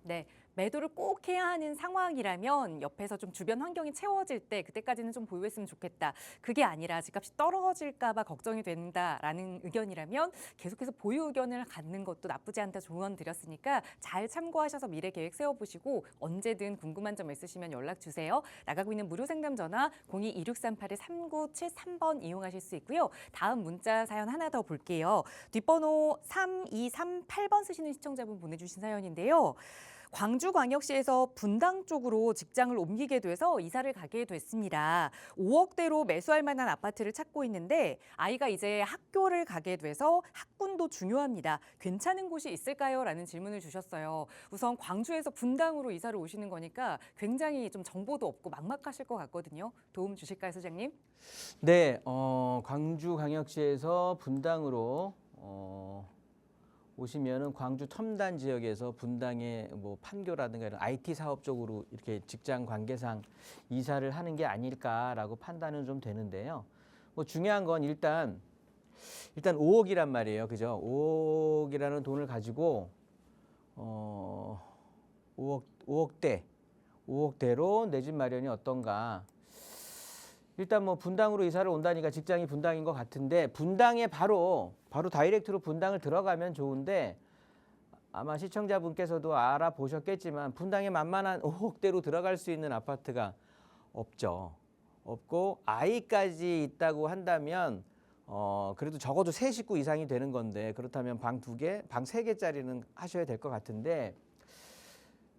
네, 매도를 꼭 해야 하는 상황이라면 옆에서 좀 주변 환경이 채워질 때 그때까지는 좀 보유했으면 좋겠다. 그게 아니라 집값이 떨어질까 봐 걱정이 된다라는 의견이라면 계속해서 보유 의견을 갖는 것도 나쁘지 않다 조언 드렸으니까 잘 참고하셔서 미래 계획 세워보시고 언제든 궁금한 점 있으시면 연락 주세요. 나가고 있는 무료 상담 전화 02-2638-3973번 이용하실 수 있고요. 다음 문자 사연 하나 더 볼게요. 뒷번호 3238번 쓰시는 시청자분 보내주신 사연인데요. 광주광역시에서 분당 쪽으로 직장을 옮기게 돼서 이사를 가게 됐습니다. 5억대로 매수할 만한 아파트를 찾고 있는데 아이가 이제 학교를 가게 돼서 학군도 중요합니다. 괜찮은 곳이 있을까요? 라는 질문을 주셨어요. 우선 광주에서 분당으로 이사를 오시는 거니까 굉장히 좀 정보도 없고 막막하실 것 같거든요. 도움 주실까요, 소장님? 네, 광주광역시에서 분당으로 오시면은 광주 첨단 지역에서 분당의 뭐 판교라든가 이런 IT 사업 쪽으로 이렇게 직장 관계상 이사를 하는 게 아닐까라고 판단은 좀 되는데요. 뭐 중요한 건 일단 5억이란 말이에요. 그죠? 5억이라는 돈을 가지고 5억대로 내 집 마련이 어떤가? 일단 뭐 분당으로 이사를 온다니까 직장이 분당인 것 같은데 분당에 바로 다이렉트로 분당을 들어가면 좋은데 아마 시청자분께서도 알아보셨겠지만 분당에 만만한 5억대로 들어갈 수 있는 아파트가 없고 아이까지 있다고 한다면 그래도 적어도 3식구 이상이 되는 건데 그렇다면 방 2개, 방 3개짜리는 하셔야 될 것 같은데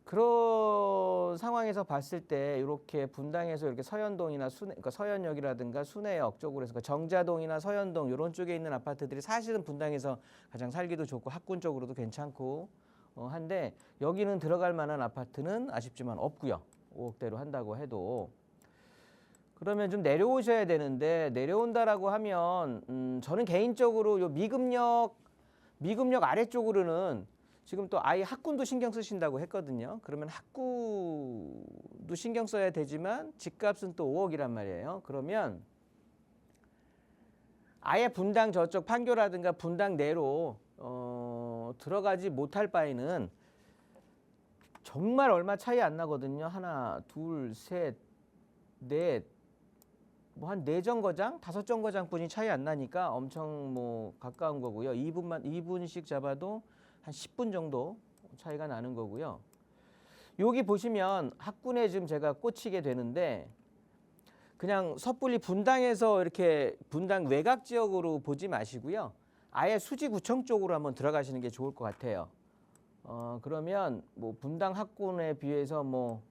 그런 상황에서 봤을 때 이렇게 분당에서 이렇게 서현동이나 그러니까 서현역이라든가 순회역 쪽으로 해서 그러니까 정자동이나 서현동 이런 쪽에 있는 아파트들이 사실은 분당에서 가장 살기도 좋고 학군 쪽으로도 괜찮고 한데 여기는 들어갈 만한 아파트는 아쉽지만 없고요. 5억대로 한다고 해도 그러면 좀 내려오셔야 되는데 내려온다라고 하면 저는 개인적으로 요 미금역 아래쪽으로는 지금 또 아이 학군도 신경 쓰신다고 했거든요. 그러면 학구도 신경 써야 되지만 집값은 또 5억이란 말이에요. 그러면 아예 분당 저쪽 판교라든가 분당 내로 들어가지 못할 바에는 정말 얼마 차이 안 나거든요. 하나, 둘, 셋, 넷, 뭐 한 4정거장, 5정거장뿐이 차이 안 나니까 엄청 뭐 가까운 거고요. 2분씩 잡아도 한 10분 정도 차이가 나는 거고요. 여기 보시면 학군에 지금 제가 꽂히게 되는데 그냥 섣불리 분당에서 이렇게 분당 외곽 지역으로 보지 마시고요. 아예 수지구청 쪽으로 한번 들어가시는 게 좋을 것 같아요. 그러면 뭐 분당 학군에 비해서 뭐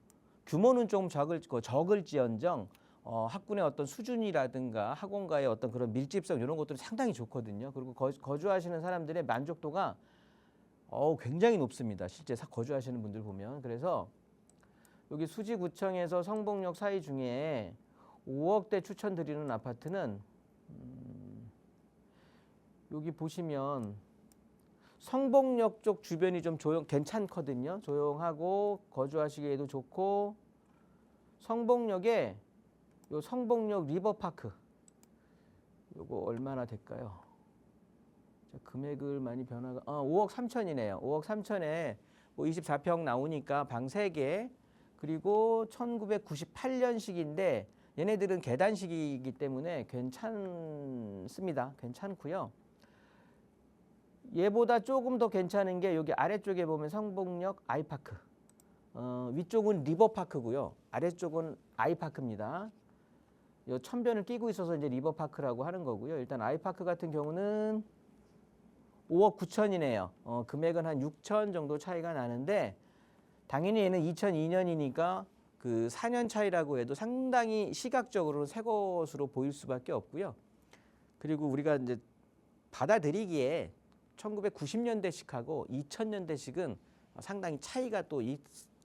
규모는 좀 적을지언정 학군의 어떤 수준이라든가 학원과의 어떤 그런 밀집성 이런 것들이 상당히 좋거든요. 그리고 거주하시는 사람들의 만족도가 굉장히 높습니다. 실제 거주하시는 분들 보면. 그래서 여기 수지구청에서 성북역 사이 중에 5억대 추천드리는 아파트는 여기 보시면 성북역 쪽 주변이 좀 괜찮거든요. 조용하고 거주하시기에도 좋고 성북역에 요 성북역 리버파크 요거 얼마나 될까요? 금액을 많이 5억 3천이네요. 5억 3천에 뭐 24평 나오니까 방 3개 그리고 1998년식인데 얘네들은 계단식이기 때문에 괜찮습니다. 괜찮고요. 얘보다 조금 더 괜찮은 게 여기 아래쪽에 보면 성북역 아이파크 위쪽은 리버파크고요. 아래쪽은 아이파크입니다. 요 천변을 끼고 있어서 이제 리버파크라고 하는 거고요. 일단 아이파크 같은 경우는 5억 9천이네요. 금액은 한 6천 정도 차이가 나는데 당연히 얘는 2002년이니까 그 4년 차이라고 해도 상당히 시각적으로 새 것으로 보일 수밖에 없고요. 그리고 우리가 이제 받아들이기에 1990년대식하고 2000년대식은 상당히 차이가 또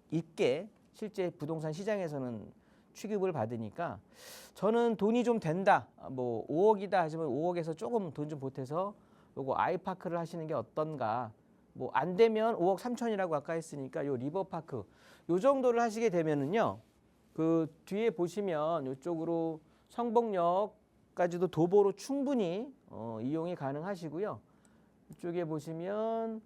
있게 실제 부동산 시장에서는 취급을 받으니까 저는 돈이 좀 된다. 뭐 5억이다 하시면 5억에서 조금 돈 좀 보태서 요거 아이파크를 하시는 게 어떤가. 뭐 안 되면 5억 3천이라고 아까 했으니까 요 리버파크 요 정도를 하시게 되면은요. 그 뒤에 보시면 요쪽으로 성복역까지도 도보로 충분히 이용이 가능하시고요. 이쪽에 보시면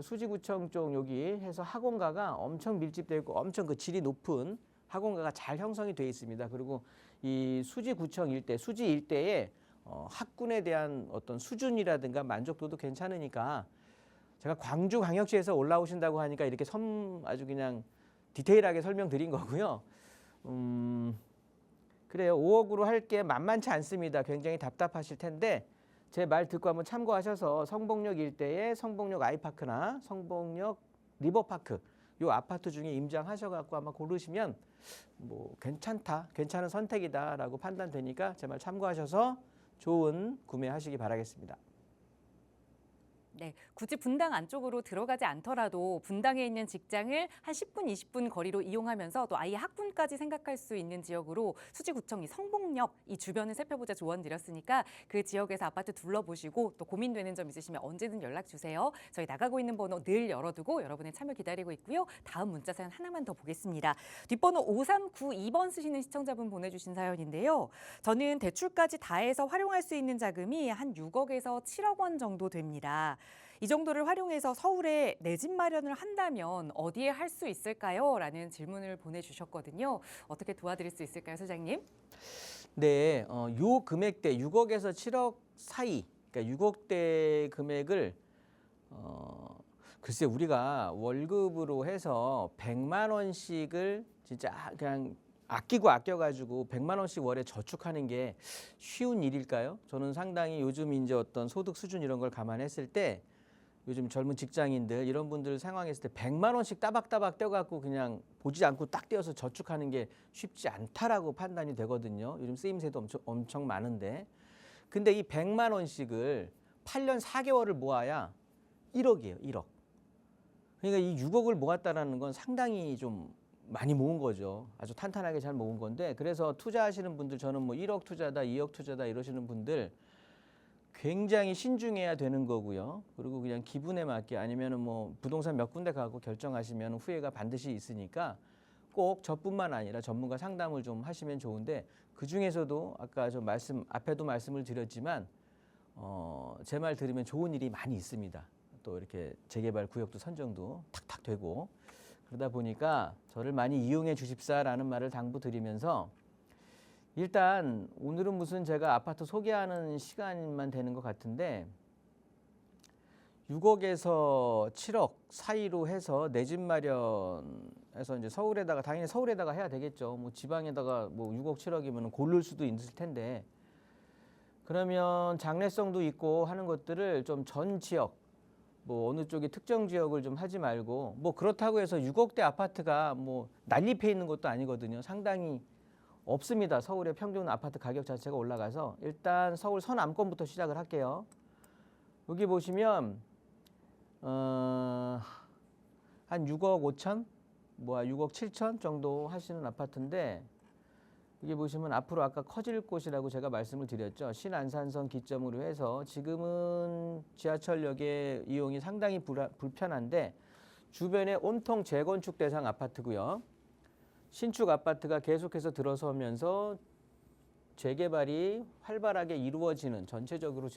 수지구청 쪽 여기 해서 학원가가 엄청 밀집되어 있고 엄청 그 질이 높은 학원가가 잘 형성이 되어 있습니다. 그리고 이 수지구청 일대, 수지 일대에 학군에 대한 어떤 수준이라든가 만족도도 괜찮으니까 제가 광주광역시에서 올라오신다고 하니까 이렇게 아주 그냥 디테일하게 설명드린 거고요. 그래요. 5억으로 할 게 만만치 않습니다. 굉장히 답답하실 텐데 제 말 듣고 한번 참고하셔서 성복역 일대에 성복역 아이파크나 성복역 리버파크 요 아파트 중에 임장하셔갖고 아마 고르시면 뭐 괜찮은 선택이다라고 판단되니까 제 말 참고하셔서 좋은 구매하시기 바라겠습니다. 네, 굳이 분당 안쪽으로 들어가지 않더라도 분당에 있는 직장을 한 10분, 20분 거리로 이용하면서 또 아이의 학군까지 생각할 수 있는 지역으로 수지구청 이 성복역 이 주변을 살펴보자 조언 드렸으니까 그 지역에서 아파트 둘러보시고 또 고민되는 점 있으시면 언제든 연락 주세요. 저희 나가고 있는 번호 늘 열어두고 여러분의 참여 기다리고 있고요. 다음 문자 사연 하나만 더 보겠습니다. 뒷번호 5392번 쓰시는 시청자분 보내주신 사연인데요. 저는 대출까지 다 해서 활용할 수 있는 자금이 한 6억에서 7억 원 정도 됩니다. 이 정도를 활용해서 서울에 내 집 마련을 한다면 어디에 할 수 있을까요? 라는 질문을 보내주셨거든요. 어떻게 도와드릴 수 있을까요, 소장님? 네, 요 금액대 6억에서 7억 사이, 그러니까 6억대 금액을 글쎄 우리가 월급으로 해서 100만 원씩을 진짜 그냥 아껴가지고 100만 원씩 월에 저축하는 게 쉬운 일일까요? 저는 상당히 요즘 이제 어떤 소득 수준 이런 걸 감안했을 때 요즘 젊은 직장인들 이런 분들 상황했을 때 100만 원씩 따박따박 떼어갖고 그냥 보지 않고 딱 떼어서 저축하는 게 쉽지 않다라고 판단이 되거든요. 요즘 쓰임새도 엄청 많은데. 근데 이 100만 원씩을 8년 4개월을 모아야 1억이에요. 1억. 그러니까 이 6억을 모았다라는 건 상당히 좀 많이 모은 거죠. 아주 탄탄하게 잘 모은 건데 그래서 투자하시는 분들 저는 뭐 1억 투자다, 2억 투자다 이러시는 분들 굉장히 신중해야 되는 거고요. 그리고 그냥 기분에 맞게 아니면은 뭐 부동산 몇 군데 가고 결정하시면 후회가 반드시 있으니까 꼭 저뿐만 아니라 전문가 상담을 좀 하시면 좋은데 그 중에서도 아까 저 앞에도 말씀을 드렸지만 제 말 들으면 좋은 일이 많이 있습니다. 또 이렇게 재개발 구역도 선정도 탁탁 되고 그러다 보니까 저를 많이 이용해 주십사라는 말을 당부드리면서 일단 오늘은 무슨 제가 아파트 소개하는 시간만 되는 것 같은데 6억에서 7억 사이로 해서 내 집 마련해서 이제 서울에다가 당연히 서울에다가 해야 되겠죠. 뭐 지방에다가 뭐 6억 7억이면 고를 수도 있을 텐데 그러면 장래성도 있고 하는 것들을 좀 전 지역 뭐 어느 쪽이 특정 지역을 좀 하지 말고 뭐 그렇다고 해서 6억대 아파트가 뭐 난립해 있는 것도 아니거든요. 상당히 없습니다. 서울의 평균 아파트 가격 자체가 올라가서 일단 서울 서남권부터 시작을 할게요. 여기 보시면 한 6억 5천, 뭐 6억 7천 정도 하시는 아파트인데 여기 보시면 앞으로 아까 커질 곳이라고 제가 말씀을 드렸죠. 신안산선 기점으로 해서 지금은 지하철역의 이용이 상당히 불편한데 주변에 온통 재건축 대상 아파트고요. 신축 아파트가 계속해서 들어서면서 재개발이 활발하게 이루어지는 전체적으로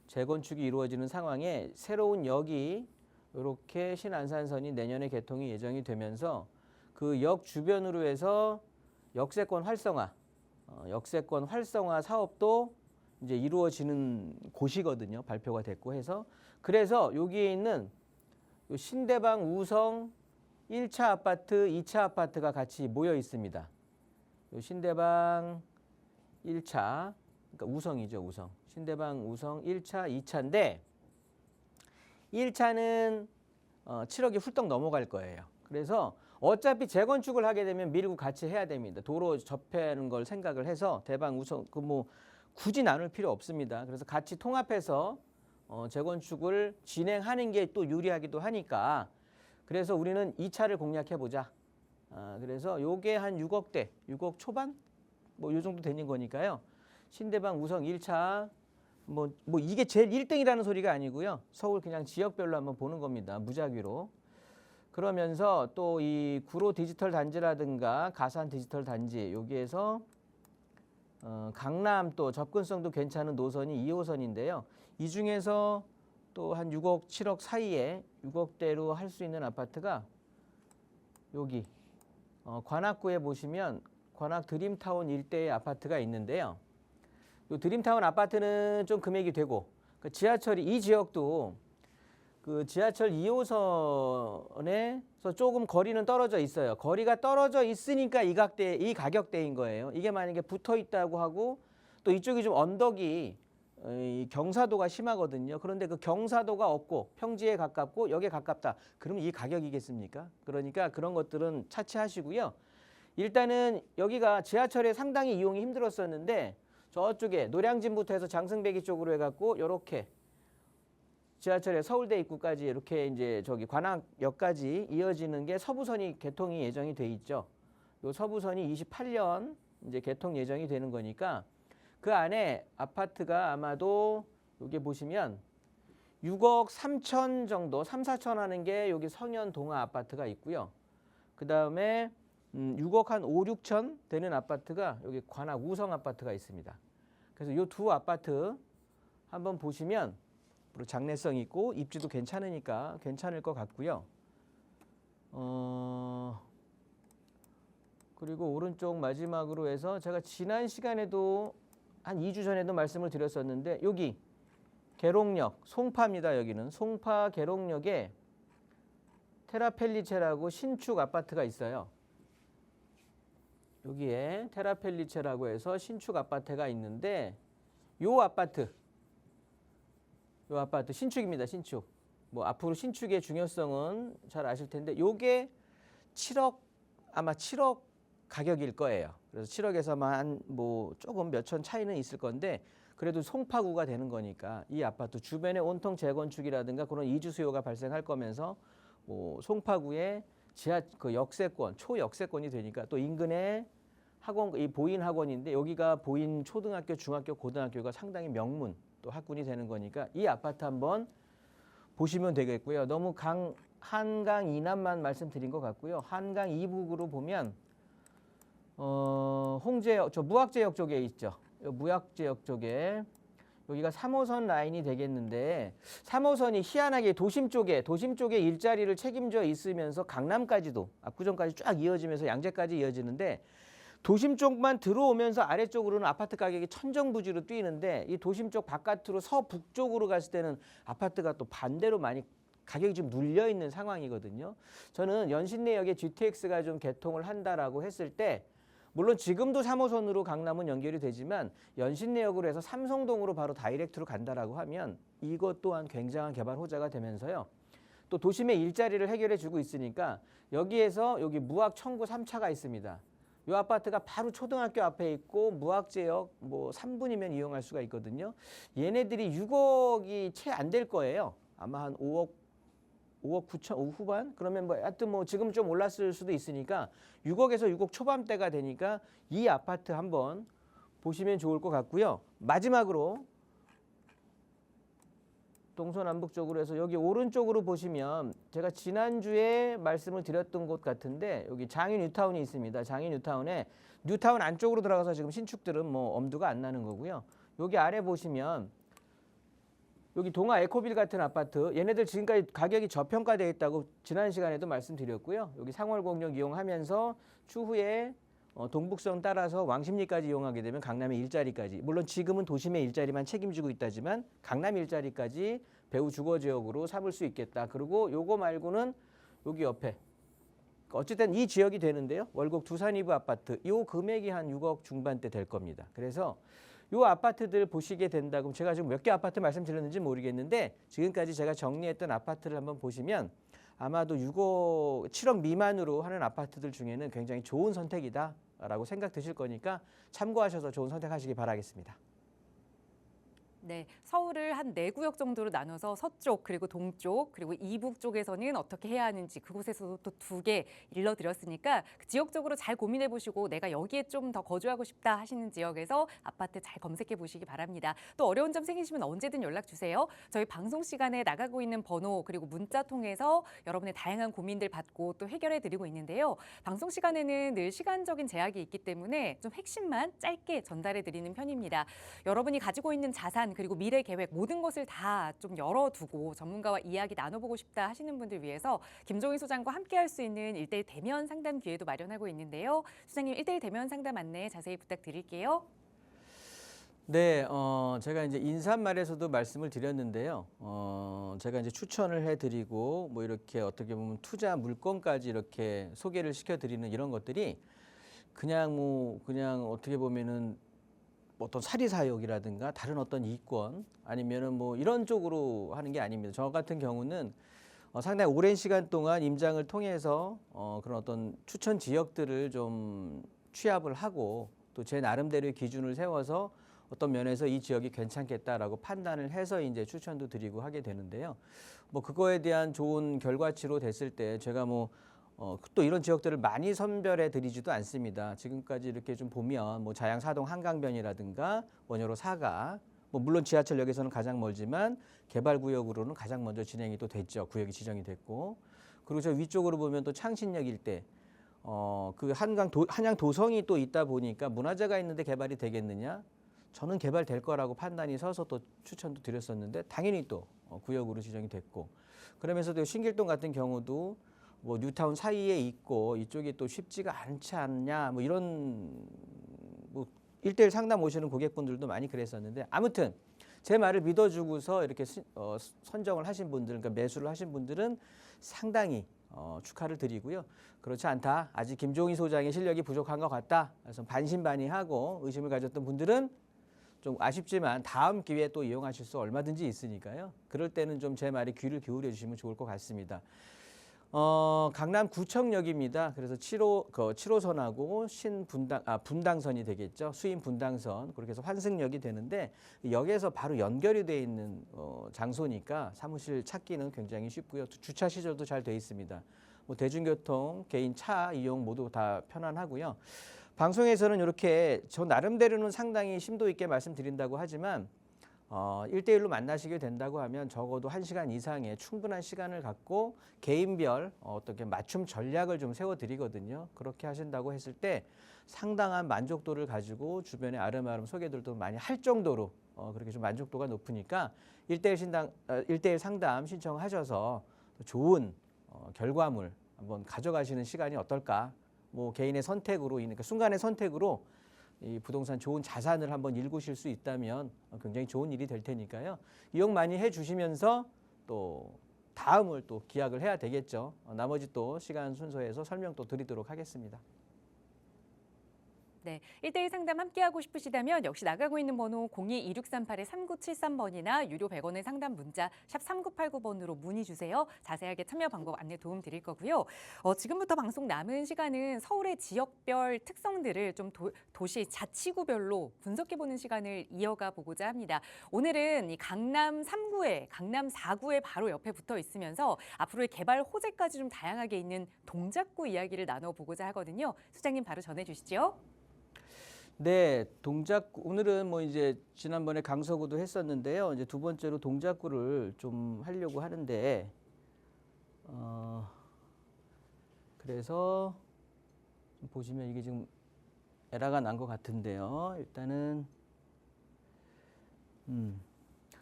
재건축이 이루어지는 상황에 새로운 역이 이렇게 신안산선이 내년에 개통이 예정이 되면서 그 역 주변으로 해서 역세권 활성화 사업도 이제 이루어지는 곳이거든요. 발표가 됐고 해서 그래서 여기에 있는 신대방 우성 1차 아파트, 2차 아파트가 같이 모여 있습니다. 요 신대방 1차, 그러니까 우성이죠, 우성. 신대방 우성 1차, 2차인데 1차는 7억이 훌떡 넘어갈 거예요. 그래서 어차피 재건축을 하게 되면 밀고 같이 해야 됩니다. 도로 접하는 걸 생각을 해서 대방 우성 그 뭐 굳이 나눌 필요 없습니다. 그래서 같이 통합해서 재건축을 진행하는 게 또 유리하기도 하니까 그래서 우리는 2차를 공략해 보자. 그래서 요게 한 6억대, 6억 초반 뭐 요 정도 되는 거니까요. 신대방 우성 1차 뭐 이게 제일 1등이라는 소리가 아니고요. 서울 그냥 지역별로 한번 보는 겁니다. 무작위로. 그러면서 또 이 구로 디지털 단지라든가 가산 디지털 단지 여기에서 강남 또 접근성도 괜찮은 노선이 2호선인데요. 이 중에서 또 한 6억, 7억 사이에 6억대로 할 수 있는 아파트가 여기 관악구에 보시면 관악 드림타운 일대의 아파트가 있는데요. 이 드림타운 아파트는 좀 금액이 되고 그 지하철이 이 지역도 그 지하철 2호선에서 조금 거리는 떨어져 있어요. 거리가 떨어져 있으니까 이 가격대인 거예요. 이게 만약에 붙어 있다고 하고 또 이쪽이 좀 언덕이 이 경사도가 심하거든요. 그런데 그 경사도가 없고 평지에 가깝고 여기에 가깝다. 그러면 이 가격이겠습니까? 그러니까 그런 것들은 차치하시고요. 일단은 여기가 지하철에 상당히 이용이 힘들었었는데 저쪽에 노량진부터 해서 장승배기 쪽으로 해갖고 이렇게 지하철에 서울대 입구까지 이렇게 이제 저기 관악역까지 이어지는 게 서부선이 개통이 예정이 돼 있죠. 요 서부선이 28년 이제 개통 예정이 되는 거니까 그 안에 아파트가 아마도 여기 보시면 6억 3천 정도, 3, 4천 하는 게 여기 성현 동아 아파트가 있고요. 그 다음에 6억 한 5, 6천 되는 아파트가 여기 관악 우성 아파트가 있습니다. 그래서 이 두 아파트 한번 보시면 장래성 있고 입지도 괜찮으니까 괜찮을 것 같고요. 그리고 오른쪽 마지막으로 해서 제가 지난 시간에도 한 2주 전에도 말씀을 드렸었는데 여기 계룡역 송파입니다. 여기는 송파 계룡역에 테라펠리체라고 신축 아파트가 있어요. 여기에 테라펠리체라고 해서 신축 아파트가 있는데 요 아파트 신축입니다. 신축. 뭐 앞으로 신축의 중요성은 잘 아실 텐데 요게 7억 아마 7억 가격일 거예요. 그래서 7억에서만 뭐 조금 몇 천 차이는 있을 건데 그래도 송파구가 되는 거니까 이 아파트 주변에 온통 재건축이라든가 그런 이주 수요가 발생할 거면서 뭐 송파구에 그 역세권, 초역세권이 되니까 또 인근에 학원, 이 보인 학원인데 여기가 보인 초등학교, 중학교, 고등학교가 상당히 명문 또 학군이 되는 거니까 이 아파트 한번 보시면 되겠고요. 너무 한강 이남만 말씀드린 것 같고요. 한강 이북으로 보면 홍제역, 저 무학제역 쪽에 있죠. 무학제역 쪽에 여기가 3호선 라인이 되겠는데 3호선이 희한하게 도심 쪽에 일자리를 책임져 있으면서 강남까지도 압구정까지 쫙 이어지면서 양재까지 이어지는데 도심 쪽만 들어오면서 아래쪽으로는 아파트 가격이 천정부지로 뛰는데 이 도심 쪽 바깥으로 서북쪽으로 갔을 때는 아파트가 또 반대로 많이 가격이 좀 눌려 있는 상황이거든요. 저는 연신내역에 GTX가 좀 개통을 한다라고 했을 때 물론 지금도 3호선으로 강남은 연결이 되지만 연신내역으로 해서 삼성동으로 바로 다이렉트로 간다라고 하면 이것 또한 굉장한 개발 호재가 되면서요. 또 도심의 일자리를 해결해 주고 있으니까 여기에서 여기 무학 청구 3차가 있습니다. 이 아파트가 바로 초등학교 앞에 있고 무학제역 뭐 3분이면 이용할 수가 있거든요. 얘네들이 6억이 채 안 될 거예요. 아마 한 5억 9천 후반? 그러면 뭐 하여튼 뭐 지금 좀 올랐을 수도 있으니까 6억에서 6억 초반대가 되니까 이 아파트 한번 보시면 좋을 것 같고요. 마지막으로 동서남북쪽으로 해서 여기 오른쪽으로 보시면 제가 지난주에 말씀을 드렸던 곳 같은데 여기 장인 뉴타운이 있습니다. 장인 뉴타운에 뉴타운 안쪽으로 들어가서 지금 신축들은 뭐 엄두가 안 나는 거고요. 여기 아래 보시면 여기 동아 에코빌 같은 아파트 얘네들 지금까지 가격이 저평가되어 있다고 지난 시간에도 말씀드렸고요. 여기 상월공역 이용하면서 추후에 동북선 따라서 왕십리까지 이용하게 되면 강남의 일자리까지 물론 지금은 도심의 일자리만 책임지고 있다지만 강남 일자리까지 배후 주거지역으로 삼을 수 있겠다. 그리고 요거 말고는 여기 옆에 어쨌든 이 지역이 되는데요. 월곡 두산이브 아파트 이 금액이 한 6억 중반대 될 겁니다. 그래서 이 아파트들 보시게 된다고 제가 지금 몇 개 아파트 말씀드렸는지 모르겠는데 지금까지 제가 정리했던 아파트를 한번 보시면 아마도 7억 미만으로 하는 아파트들 중에는 굉장히 좋은 선택이다라고 생각 드실 거니까 참고하셔서 좋은 선택하시기 바라겠습니다. 네, 서울을 한 4구역 정도로 나눠서 서쪽 그리고 동쪽 그리고 이북 쪽에서는 어떻게 해야 하는지 그곳에서도 또 2개 일러드렸으니까 그 지역적으로 잘 고민해 보시고 내가 여기에 좀 더 거주하고 싶다 하시는 지역에서 아파트 잘 검색해 보시기 바랍니다. 또 어려운 점 생기시면 언제든 연락 주세요. 저희 방송 시간에 나가고 있는 번호 그리고 문자 통해서 여러분의 다양한 고민들 받고 또 해결해 드리고 있는데요. 방송 시간에는 늘 시간적인 제약이 있기 때문에 좀 핵심만 짧게 전달해 드리는 편입니다. 여러분이 가지고 있는 자산 그리고 미래 계획 모든 것을 다 좀 열어두고 전문가와 이야기 나눠보고 싶다 하시는 분들 위해서 김종희 소장과 함께할 수 있는 1:1 대면 상담 기회도 마련하고 있는데요. 소장님 1:1 대면 상담 안내 자세히 부탁드릴게요. 네, 제가 이제 인사말에서도 말씀을 드렸는데요. 제가 이제 추천을 해드리고 뭐 이렇게 어떻게 보면 투자 물건까지 이렇게 소개를 시켜드리는 이런 것들이 그냥 어떻게 보면은 어떤 사리사욕이라든가 다른 어떤 이권 아니면은 뭐 이런 쪽으로 하는 게 아닙니다. 저 같은 경우는 상당히 오랜 시간 동안 임장을 통해서 그런 어떤 추천 지역들을 좀 취합을 하고 또 제 나름대로의 기준을 세워서 어떤 면에서 이 지역이 괜찮겠다라고 판단을 해서 이제 추천도 드리고 하게 되는데요. 뭐 그거에 대한 좋은 결과치로 됐을 때 제가 또 이런 지역들을 많이 선별해 드리지도 않습니다. 지금까지 이렇게 좀 보면 뭐 자양 사동 한강변이라든가 원효로 사가 뭐 물론 지하철역에서는 가장 멀지만 개발구역으로는 가장 먼저 진행이 또 됐죠. 구역이 지정이 됐고 그리고 저 위쪽으로 보면 또 창신역 일대 그 한양 도성이 또 있다 보니까 문화재가 있는데 개발이 되겠느냐? 저는 개발될 거라고 판단이 서서 또 추천도 드렸었는데 당연히 또 구역으로 지정이 됐고 그러면서 또 신길동 같은 경우도 뭐 뉴타운 사이에 있고 이쪽이 또 쉽지가 않지 않냐 뭐 이런 뭐 1:1 상담 오시는 고객분들도 많이 그랬었는데 아무튼 제 말을 믿어주고서 이렇게 선정을 하신 분들 그러니까 매수를 하신 분들은 상당히 축하를 드리고요. 그렇지 않다. 아직 김종희 소장의 실력이 부족한 것 같다. 그래서 반신반의하고 의심을 가졌던 분들은 좀 아쉽지만 다음 기회에 또 이용하실 수 얼마든지 있으니까요. 그럴 때는 좀 제 말에 귀를 기울여 주시면 좋을 것 같습니다. 강남 구청역입니다. 그래서 7호선하고 분당선이 되겠죠. 수인 분당선 그렇게 해서 환승역이 되는데 역에서 바로 연결이 돼 있는 장소니까 사무실 찾기는 굉장히 쉽고요. 주차 시설도 잘 돼 있습니다. 뭐 대중교통, 개인 차 이용 모두 다 편안하고요. 방송에서는 이렇게 저 나름대로는 상당히 심도 있게 말씀드린다고 하지만 1:1로 만나시게 된다고 하면 적어도 1시간 이상의 충분한 시간을 갖고 개인별 어떻게 맞춤 전략을 좀 세워드리거든요. 그렇게 하신다고 했을 때 상당한 만족도를 가지고 주변의 아름아름 소개들도 많이 할 정도로 그렇게 좀 만족도가 높으니까 1:1 상담 신청하셔서 좋은 결과물 한번 가져가시는 시간이 어떨까. 뭐 개인의 선택으로 그러니까 순간의 선택으로 이 부동산 좋은 자산을 한번 일구실 수 있다면 굉장히 좋은 일이 될 테니까요. 이용 많이 해주시면서 또 다음을 또 기약을 해야 되겠죠. 나머지 또 시간 순서에서 설명 또 드리도록 하겠습니다. 네, 1:1 상담 함께하고 싶으시다면 역시 나가고 있는 번호 02-2638-3973번이나 유료 100원의 상담 문자 샵 3989번으로 문의 주세요. 자세하게 참여 방법 안내 도움 드릴 거고요. 지금부터 방송 남은 시간은 서울의 지역별 특성들을 좀 도시 자치구별로 분석해보는 시간을 이어가 보고자 합니다. 오늘은 이 강남 3구에 강남 4구에 바로 옆에 붙어 있으면서 앞으로의 개발 호재까지 좀 다양하게 있는 동작구 이야기를 나눠보고자 하거든요. 소장님 바로 전해주시죠. 네, 동작구 오늘은 뭐 이제 지난번에 강서구도 했었는데요. 이제 두 번째로 동작구를 좀 하려고 하는데 그래서 좀 보시면 이게 지금 에러가 난 것 같은데요. 일단은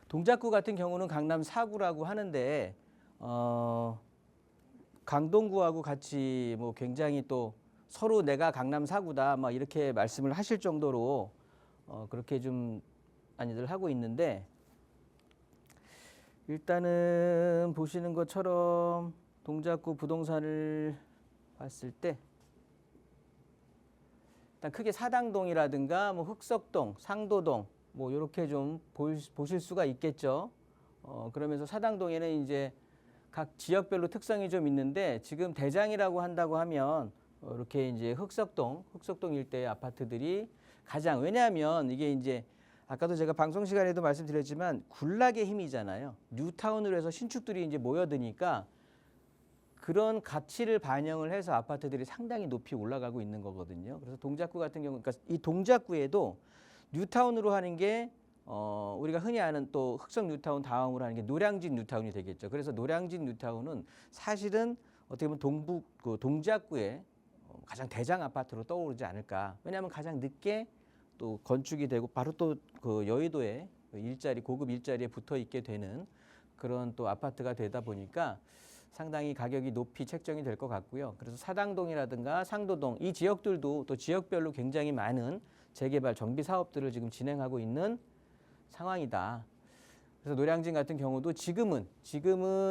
동작구 같은 경우는 강남 4구라고 하는데 강동구하고 같이 뭐 굉장히 또 서로 내가 강남 4구다 막 이렇게 말씀을 하실 정도로 그렇게 좀 많이들 하고 있는데 일단은 보시는 것처럼 동작구 부동산을 봤을 때 일단 크게 사당동이라든가 뭐 흑석동, 상도동 뭐 이렇게 좀 보실 수가 있겠죠. 그러면서 사당동에는 이제 각 지역별로 특성이 좀 있는데 지금 대장이라고 한다고 하면 이렇게 이제 흑석동 일대의 아파트들이 가장, 왜냐하면 이게 이제 아까도 제가 방송 시간에도 말씀드렸지만 군락의 힘이잖아요. 뉴타운으로 해서 신축들이 이제 모여드니까 그런 가치를 반영을 해서 아파트들이 상당히 높이 올라가고 있는 거거든요. 그래서 동작구 같은 경우, 그러니까 이 동작구에도 뉴타운으로 하는 게 우리가 흔히 아는 또 흑석 뉴타운 다음으로 하는 게 노량진 뉴타운이 되겠죠. 그래서 노량진 뉴타운은 사실은 어떻게 보면 동작구의 가장 대장 아파트로 떠오르지 않을까. 왜냐하면 가장 늦게 또 건축이 되고 바로 또 그 여의도에 고급 일자리에 붙어 있게 되는 그런 또 아파트가 되다 보니까 상당히 가격이 높이 책정이 될 것 같고요. 그래서 사당동이라든가 상도동 이 지역들도 또 지역별로 굉장히 많은 재개발 정비 사업들을 지금 진행하고 있는 상황이다. 그래서 노량진 같은 경우도 지금은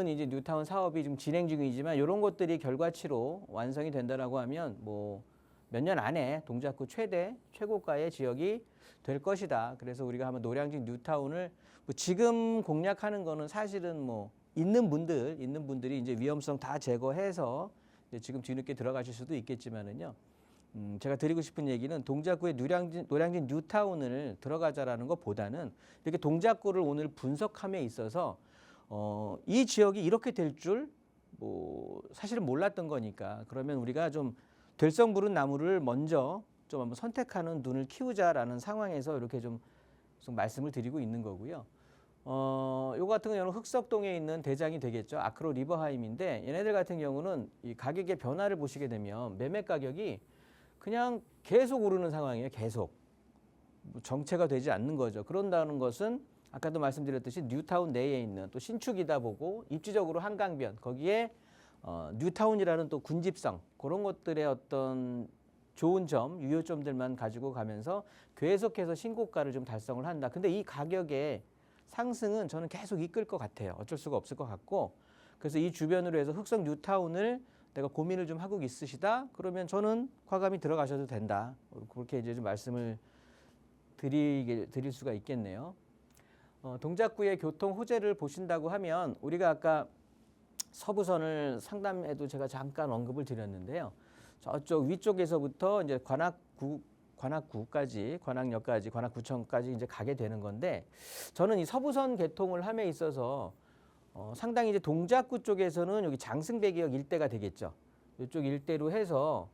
이제 뉴타운 사업이 좀 진행 중이지만 이런 것들이 결과치로 완성이 된다라고 하면 뭐 몇 년 안에 동작구 최고가의 지역이 될 것이다. 그래서 우리가 한번 노량진 뉴타운을 뭐 지금 공략하는 거는 사실은 뭐 있는 분들이 이제 위험성 다 제거해서 이제 지금 뒤늦게 들어가실 수도 있겠지만은요. 제가 드리고 싶은 얘기는 동작구의 노량진 뉴타운을 들어가자라는 것보다는 이렇게 동작구를 오늘 분석함에 있어서 이 지역이 이렇게 될 줄 뭐 사실은 몰랐던 거니까, 그러면 우리가 좀 될성 부른 나무를 먼저 좀 한번 선택하는 눈을 키우자라는 상황에서 이렇게 좀 말씀을 드리고 있는 거고요. 요거 같은 경우는 흑석동에 있는 대장이 되겠죠. 아크로 리버하임인데 얘네들 같은 경우는 이 가격의 변화를 보시게 되면 매매 가격이 그냥 계속 오르는 상황이에요. 계속. 뭐 정체가 되지 않는 거죠. 그런다는 것은 아까도 말씀드렸듯이 뉴타운 내에 있는 또 신축이다 보고 입지적으로 한강변 거기에 뉴타운이라는 또 군집성 그런 것들의 어떤 좋은 점, 유효점들만 가지고 가면서 계속해서 신고가를 좀 달성을 한다. 근데 이 가격의 상승은 저는 계속 이끌 것 같아요. 어쩔 수가 없을 것 같고, 그래서 이 주변으로 해서 흑석 뉴타운을 내가 고민을 좀 하고 있으시다. 그러면 저는 과감히 들어가셔도 된다. 그렇게 이제 좀 말씀을 드릴 수가 있겠네요. 동작구의 교통 호재를 보신다고 하면 우리가 아까 서부선을 상담에도 제가 잠깐 언급을 드렸는데요. 저쪽 위쪽에서부터 이제 관악구까지, 관악역까지, 관악구청까지 이제 가게 되는 건데, 저는 이 서부선 개통을 함에 있어서 상당히 이제 동작구 쪽에서는 여기 장승배기역 일대가 되겠죠. 이쪽 일대로 해서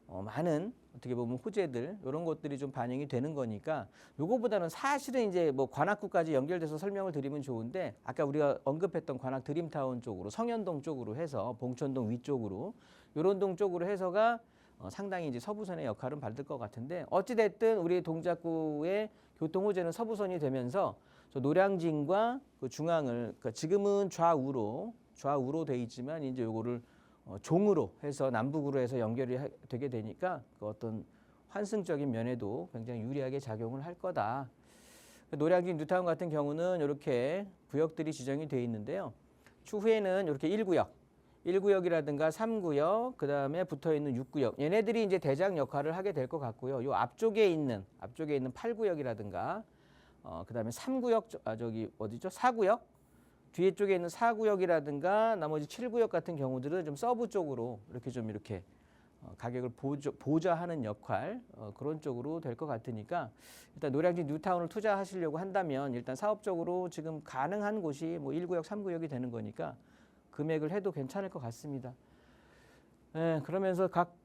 많은 어떻게 보면 호재들 이런 것들이 좀 반영이 되는 거니까 요거보다는 사실은 이제 뭐 관악구까지 연결돼서 설명을 드리면 좋은데, 아까 우리가 언급했던 관악 드림타운 쪽으로 성현동 쪽으로 해서 봉천동 위쪽으로 요런 동 쪽으로 해서가 상당히 이제 서부선의 역할은 받을 것 같은데, 어찌 됐든 우리 동작구의 교통 호재는 서부선이 되면서 저 노량진과 그 중앙을, 그러니까 지금은 좌우로 돼 있지만 이제 요거를 종으로 해서 남북으로 해서 연결이 되게 되니까 그 어떤 환승적인 면에도 굉장히 유리하게 작용을 할 거다. 노량진 뉴타운 같은 경우는 이렇게 구역들이 지정이 되어 있는데요. 추후에는 이렇게 1구역이라든가 3구역, 그 다음에 붙어 있는 6구역, 얘네들이 이제 대장 역할을 하게 될 것 같고요. 요 앞쪽에 있는 8구역이라든가, 그 다음에 3구역, 어디죠? 4구역? 뒤에 쪽에 있는 4구역이라든가 나머지 7구역 같은 경우들은 좀 서부 쪽으로 이렇게 가격을 보좌하는 역할, 그런 쪽으로 될 것 같으니까 일단 노량진 뉴타운을 투자하시려고 한다면 일단 사업적으로 지금 가능한 곳이 뭐 1구역, 3구역이 되는 거니까 금액을 해도 괜찮을 것 같습니다. 네, 그러면서 각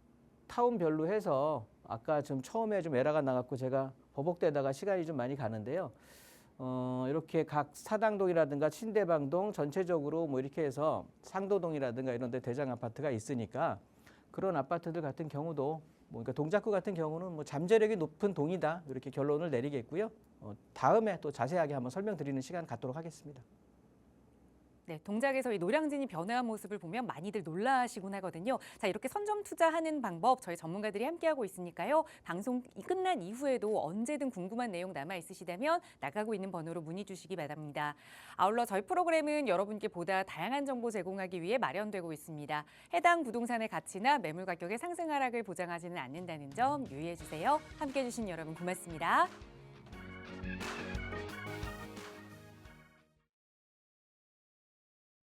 타운별로 해서 아까 좀 처음에 좀 에러가 나갖고 제가 버벅대다가 시간이 좀 많이 가는데요. 이렇게 각 사당동이라든가 신대방동 전체적으로 뭐 이렇게 해서 상도동이라든가 이런 데 대장 아파트가 있으니까 그런 아파트들 같은 경우도 뭐 그러니까 동작구 같은 경우는 뭐 잠재력이 높은 동이다. 이렇게 결론을 내리겠고요. 다음에 또 자세하게 한번 설명드리는 시간 갖도록 하겠습니다. 네, 동작에서 이 노량진이 변화한 모습을 보면 많이들 놀라시곤 하거든요. 자, 이렇게 선점 투자하는 방법 저희 전문가들이 함께하고 있으니까요. 방송이 끝난 이후에도 언제든 궁금한 내용 남아 있으시다면 나가고 있는 번호로 문의 주시기 바랍니다. 아울러 저희 프로그램은 여러분께 보다 다양한 정보 제공하기 위해 마련되고 있습니다. 해당 부동산의 가치나 매물 가격의 상승 하락을 보장하지는 않는다는 점 유의해 주세요. 함께해 주신 여러분 고맙습니다.